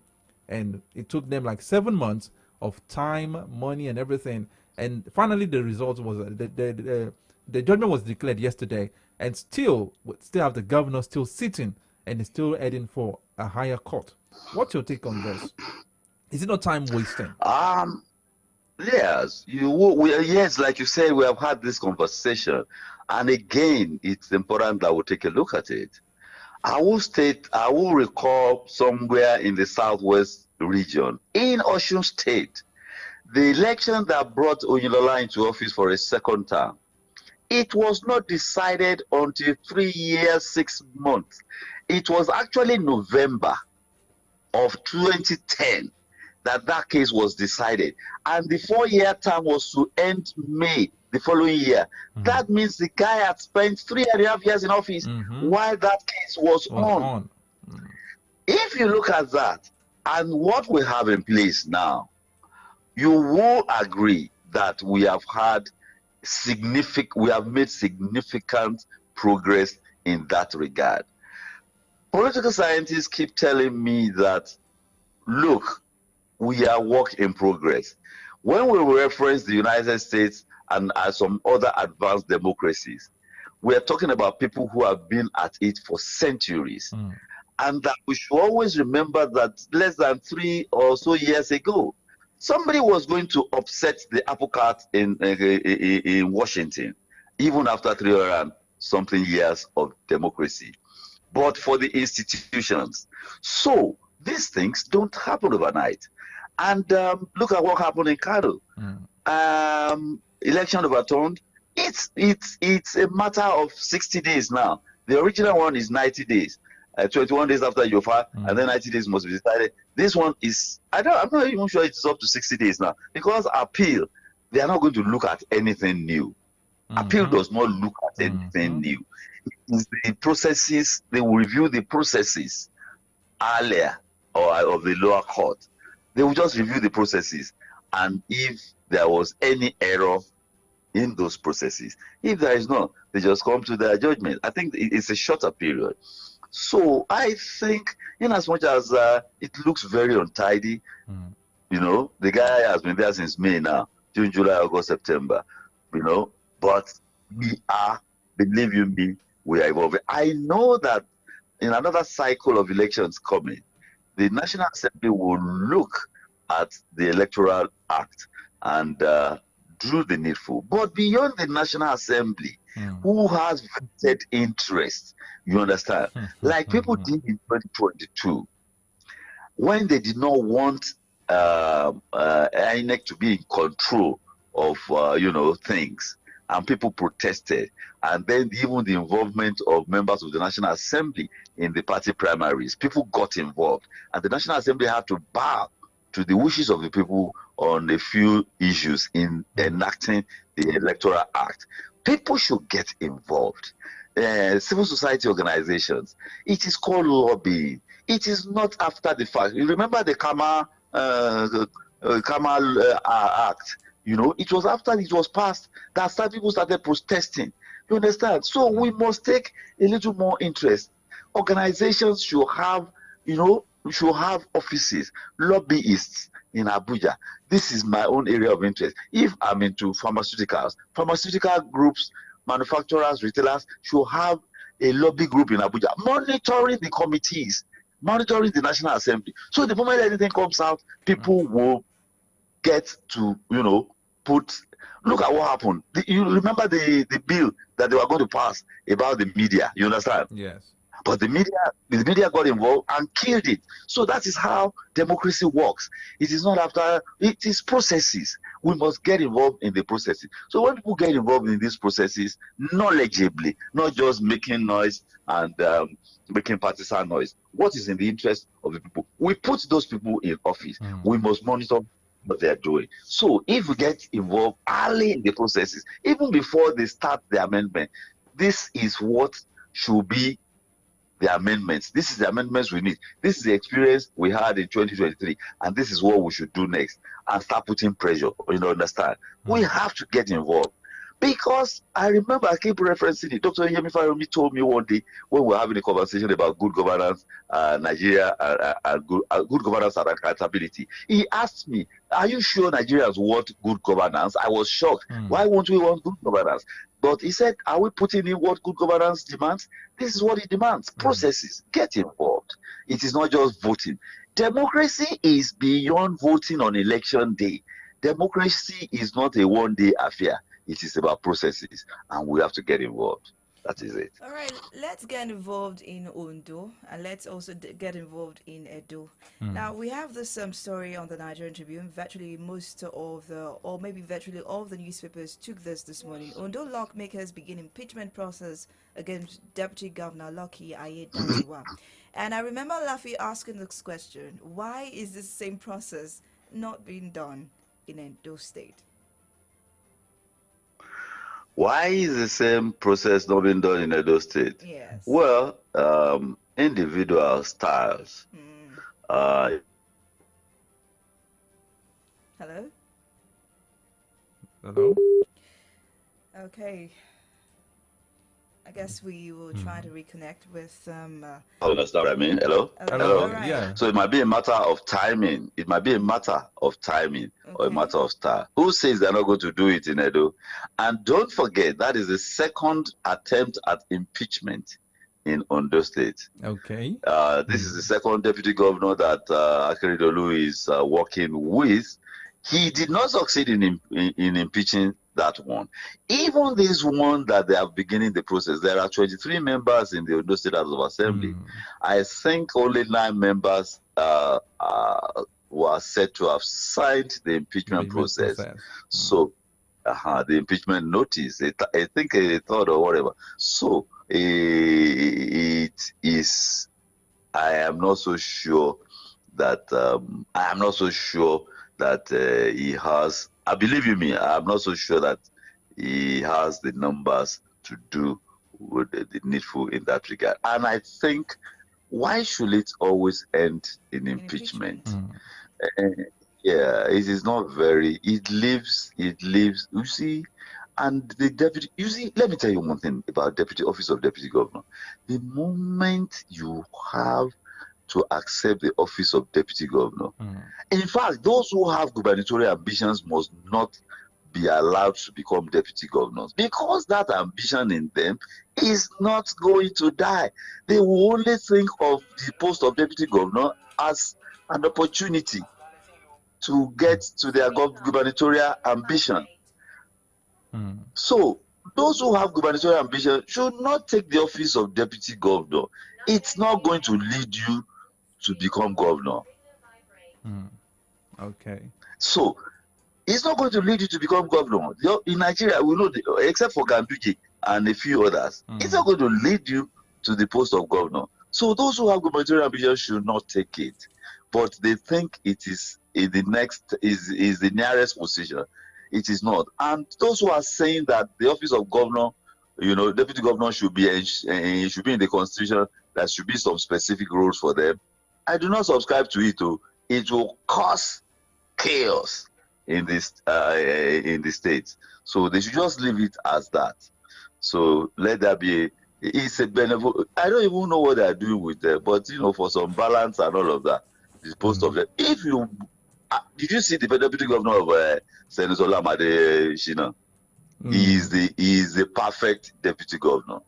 and it took them like 7 months of time, money, and everything. And finally, the result was the judgment was declared yesterday, and still have the governor still sitting and is still heading for a higher court. What's your take on this? Is it not time wasting? Yes, yes, like you said, we have had this conversation, and again, it's important that we take a look at it. I will recall somewhere in the southwest region, in Osun State, the election that brought Oyinlola into office for a second term, it was not decided until 3 years, 6 months. It was actually November of 2010 that case was decided. And the 4-year term was to end May the following year. That means the guy had spent 3.5 years in office while that case was on. If you look at that and what we have in place now, you will agree that we have made significant progress in that regard. Political scientists keep telling me that, look, we are work in progress. When we reference the United States and some other advanced democracies, we are talking about people who have been at it for centuries. And that we should always remember that less than 3 or so years ago, somebody was going to upset the apple cart in Washington, even after 300 something years of democracy. But for the institutions. So these things don't happen overnight. And look at what happened in Kano. Election overturned. It's a matter of 60 days now. The original one is 90 days. 21 days after you file, and then 90 days must be decided. This one is, I'm not even sure it's up to 60 days now, because appeal, they are not going to look at anything new. Appeal does not look at anything new. It's the processes, they will review the processes earlier or of the lower court. They will just review the processes, and if there was any error in those processes, if there is none, they just come to their judgment. I think it's a shorter period. So I think, in as much as it looks very untidy, the guy has been there since May now, June, July, August, September, but we are, believe you me, we are evolving. I know that in another cycle of elections coming, the National Assembly will look at the Electoral Act and do the needful. But beyond the National Assembly, who has vested interest, you understand? Like people did in 2022, when they did not want INEC to be in control of, things, and people protested, and then even the involvement of members of the National Assembly in the party primaries, people got involved, and the National Assembly had to bow to the wishes of the people on a few issues in enacting the Electoral Act. People should get involved. Civil society organizations, it is called lobbying. It is not after the fact. You remember the Kamal Act, It was after it was passed that people started protesting. You understand? So we must take a little more interest. Organizations should have, offices, lobbyists in Abuja. This is my own area of interest. If I'm into pharmaceuticals, pharmaceutical groups, manufacturers, retailers should have a lobby group in Abuja monitoring the committees, monitoring the National Assembly. So the moment anything comes out, people will get to, look at what happened. You remember the bill that they were going to pass about the media, you understand? Yes. But the media got involved and killed it. So that is how democracy works. It is not after, it is processes. We must get involved in the processes. So when people get involved in these processes knowledgeably, not just making noise and making partisan noise, what is in the interest of the people? We put those people in office. We must monitor what they are doing. So if we get involved early in the processes, even before they start the amendment, this is what should be the amendments. This is the amendments we need. This is the experience we had in 2023, and this is what we should do next, and start putting pressure. Understand? We have to get involved. Because I remember, I keep referencing it. Dr. Yemi Faromi told me one day when we were having a conversation about good governance, Nigeria, and good governance and accountability. He asked me, "Are you sure Nigerians want good governance?" I was shocked. Why won't we want good governance? But he said, "Are we putting in what good governance demands?" This is what it demands. Processes. Get involved. It is not just voting. Democracy is beyond voting on election day. Democracy is not a one-day affair. It is about processes, and we have to get involved. That is it. All right, let's get involved in Ondo, and let's also get involved in Edo. Now, we have this story on the Nigerian Tribune. Virtually most of virtually all of the newspapers took this morning. Ondo lawmakers begin impeachment process against Deputy Governor Lucky Ayedatiwa. And I remember Lafi asking this question: why is this same process not being done in Edo State? Why is the same process not being done in Edo State? Yes. Well, individual styles. Hello? Hello? Okay. I guess we will try to reconnect with Understand what I mean? Hello? Hello? Right. Yeah. So it might be a matter of timing. It might be a matter of timing or a matter of style. Who says they're not going to do it in Edo? And don't forget, that is the second attempt at impeachment in Ondo State. Okay. This is the second deputy governor that Akeredolu is working with. He did not succeed in impeaching that one. Even this one that they are beginning the process, there are 23 members in the Ondo State House of Assembly. I think only 9 members were said to have signed the impeachment process. So, the impeachment notice, I think a third or whatever. So, it is, I am not so sure that, he has, believe you me, I'm not so sure that he has the numbers to do with the needful in that regard. And I think, why should it always end in impeachment? It is not very, it leaves, you see, and the deputy, you see, let me tell you one thing about office of deputy governor. The moment you have to accept the office of deputy governor. In fact, those who have gubernatorial ambitions must not be allowed to become deputy governors, because that ambition in them is not going to die. They will only think of the post of deputy governor as an opportunity to get to their gubernatorial ambition. So those who have gubernatorial ambition should not take the office of deputy governor. It's not going to lead you to become governor. Okay. So it's not going to lead you to become governor. In Nigeria, we know, except for Ganduje and a few others, it's not going to lead you to the post of governor. So those who have gubernatorial ambition should not take it, but they think it is the nearest position. It is not. And those who are saying that the office of governor, deputy governor should be in the constitution, there should be some specific rules for them, I do not subscribe to it. It will cause chaos in the states. So they should just leave it as that. So let that be. It's a benefit. I don't even know what they are doing with them, but for some balance and all of that, dispose of them. If you did you see the deputy governor of Senator Lamade Shina? He is the perfect deputy governor.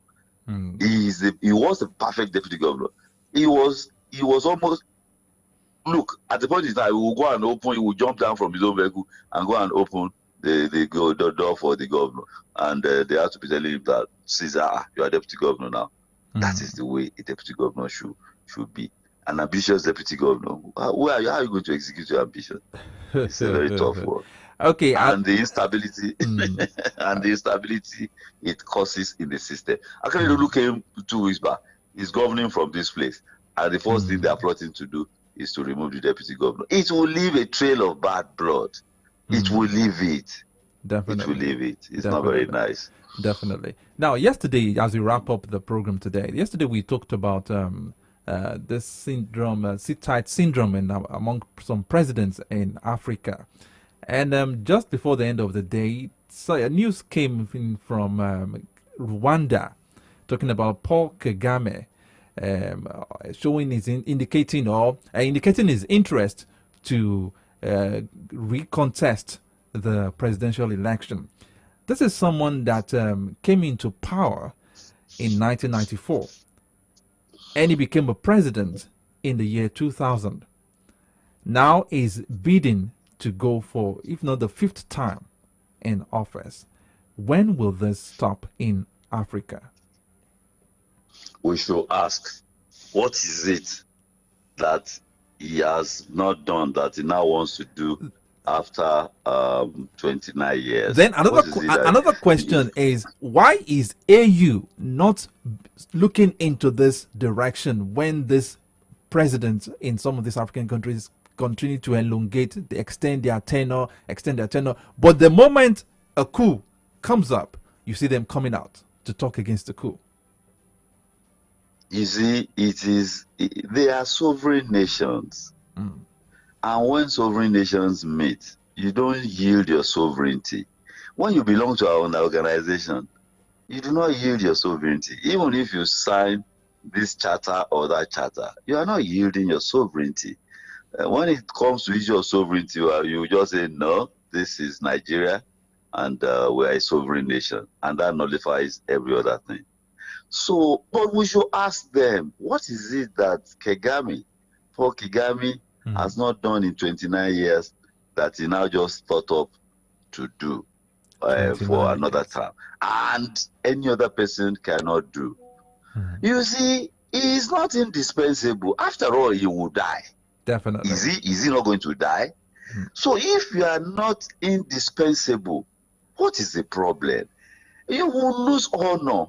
He was a perfect deputy governor. He was almost, look, at the point in time, he will go and open, he will jump down from his own vehicle and go and open the door for the governor. And they have to be telling him that, Caesar, you are deputy governor now. That is the way a deputy governor should be. An ambitious deputy governor. How are you going to execute your ambition? It's a very tough one. Okay. And the instability and the instability it causes in the system. Actually, Lulu came 2 weeks back. He's governing from this place. And the first thing they are plotting to do is to remove the deputy governor. It will leave a trail of bad blood. It will leave it. Definitely. It will leave it. It's Definitely. not very nice. Definitely. Now, yesterday, as we wrap up the program today, we talked about this syndrome, sit-tight syndrome among some presidents in Africa. And just before the end of the day, news came in from Rwanda talking about Paul Kagame, showing his indicating his interest to recontest the presidential election. This is someone that came into power in 1994, and he became a president in the year 2000. Now is bidding to go for, if not the 5th time in office. When will this stop in Africa? We should ask, what is it that he has not done that he now wants to do after 29 years? Then another question is, why is AU not looking into this direction when this presidents in some of these African countries continue to elongate, they extend their tenure, but the moment a coup comes up, you see them coming out to talk against the coup? You see, they are sovereign nations. And when sovereign nations meet, you don't yield your sovereignty. When you belong to an organization, you do not yield your sovereignty. Even if you sign this charter or that charter, you are not yielding your sovereignty. When it comes to issue of sovereignty, you just say, no, this is Nigeria, and we're a sovereign nation. And that nullifies every other thing. So, but we should ask them, what is it that Paul Kagame, has not done in 29 years that he now just thought up to do for another term, and any other person cannot do? You see, he is not indispensable. After all, he will die. Definitely. Is he not going to die? So if you are not indispensable, what is the problem? You will lose honor.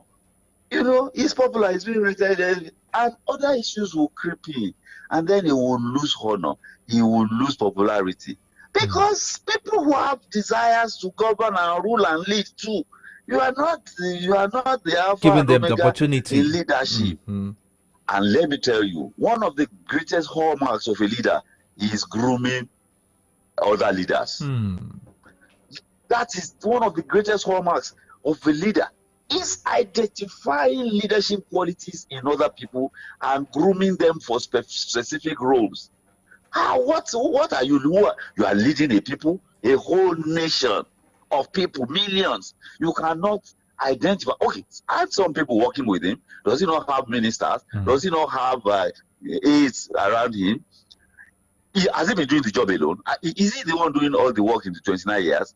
He's popular, he's being rated, and other issues will creep in, and then he will lose honor, he will lose popularity, because people who have desires to govern and rule and lead too, you are not the alpha giving and them omega the opportunity in leadership. And let me tell you, one of the greatest hallmarks of a leader is grooming other leaders. That is one of the greatest hallmarks of a leader, is identifying leadership qualities in other people and grooming them for specific roles. What are you? You are leading a people, a whole nation of people, millions. You cannot identify. Okay, add some people working with him. Does he not have ministers? Does he not have aides around him? Has he been doing the job alone? Is he the one doing all the work in the 29 years?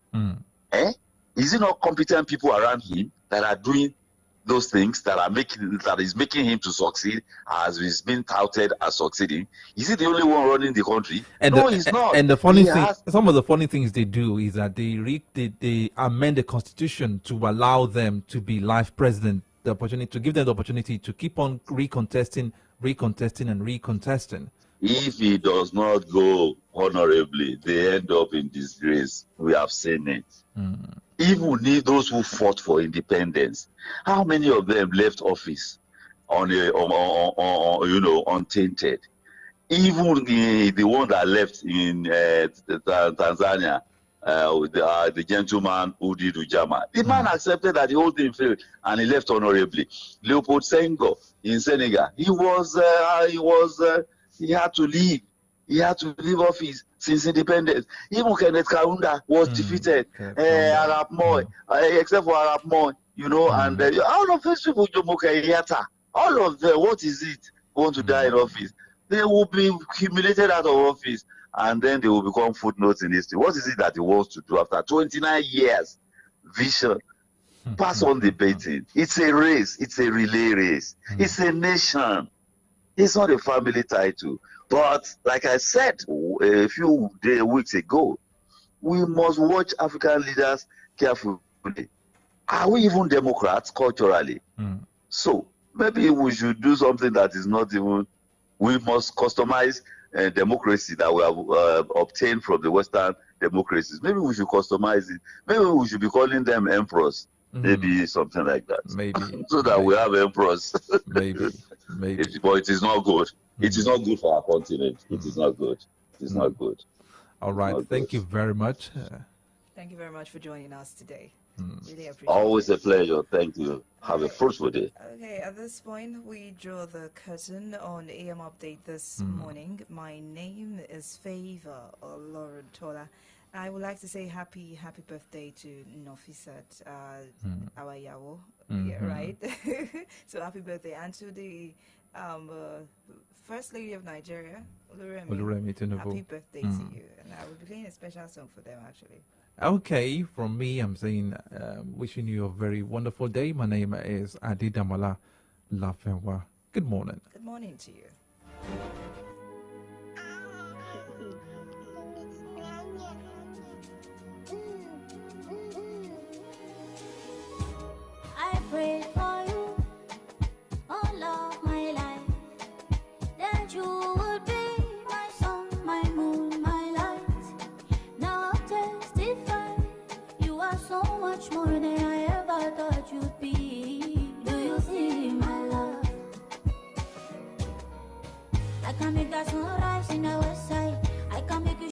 Is it not competent people around him that are doing those things that is making him to succeed, as he's been touted as succeeding? Is he the only one running the country? No, he's not. And the funny thing, some of the funny things they do is that they amend the constitution to allow them to be life president, to give them the opportunity to keep on recontesting. If he does not go honorably, they end up in disgrace. We have seen it. Even those who fought for independence, how many of them left office untainted? Even the one that left in Tanzania, with the gentleman who did Ujama. The man accepted that the whole thing failed and he left honorably. Leopold Senghor in Senegal, he had to leave. He had to leave office since independence. Even Kenneth Kaunda was defeated. Arab Moi, except for Arab Moi, you know, and all of these people, Jomo Kenyatta, all of them, what is it? Want to die in office? They will be humiliated out of office, and then they will become footnotes in history. What is it that he wants to do after 29 years? Vision. Pass on the baton. It's a race. It's a relay race. It's a nation. It's not a family title. But like I said a few weeks ago, we must watch African leaders carefully. Are we even Democrats culturally? So maybe we should do something that is not even. We must customize democracy that we have obtained from the Western democracies. Maybe we should customize it. Maybe we should be calling them emperors. Maybe something like that. Maybe. So that we have emperors. Maybe. But it is not good. It is not good for our continent. It is not good. It is not good. All right. Thank you very much. Thank you very much for joining us today. Really appreciate Always a pleasure. Thank you. Have a fruitful day. Okay, at this point, we draw the curtain on AM Update this morning. My name is FAVOUR Olorutola. I would like to say happy birthday to Nofisat Awayawo. Yeah, right? So happy birthday. And to the First Lady of Nigeria, Oluremi Tinubu. Happy birthday to you. And I will be playing a special song for them, actually. Okay, from me, I'm saying, wishing you a very wonderful day. My name is Adidamala LAFENWA. Good morning. Good morning to you. I prayed for you all of my life, that you would be my sun, my moon, my light. Now I'll testify, you are so much more than I ever thought you'd be. Do you see my love? I can make that sunrise in the west side.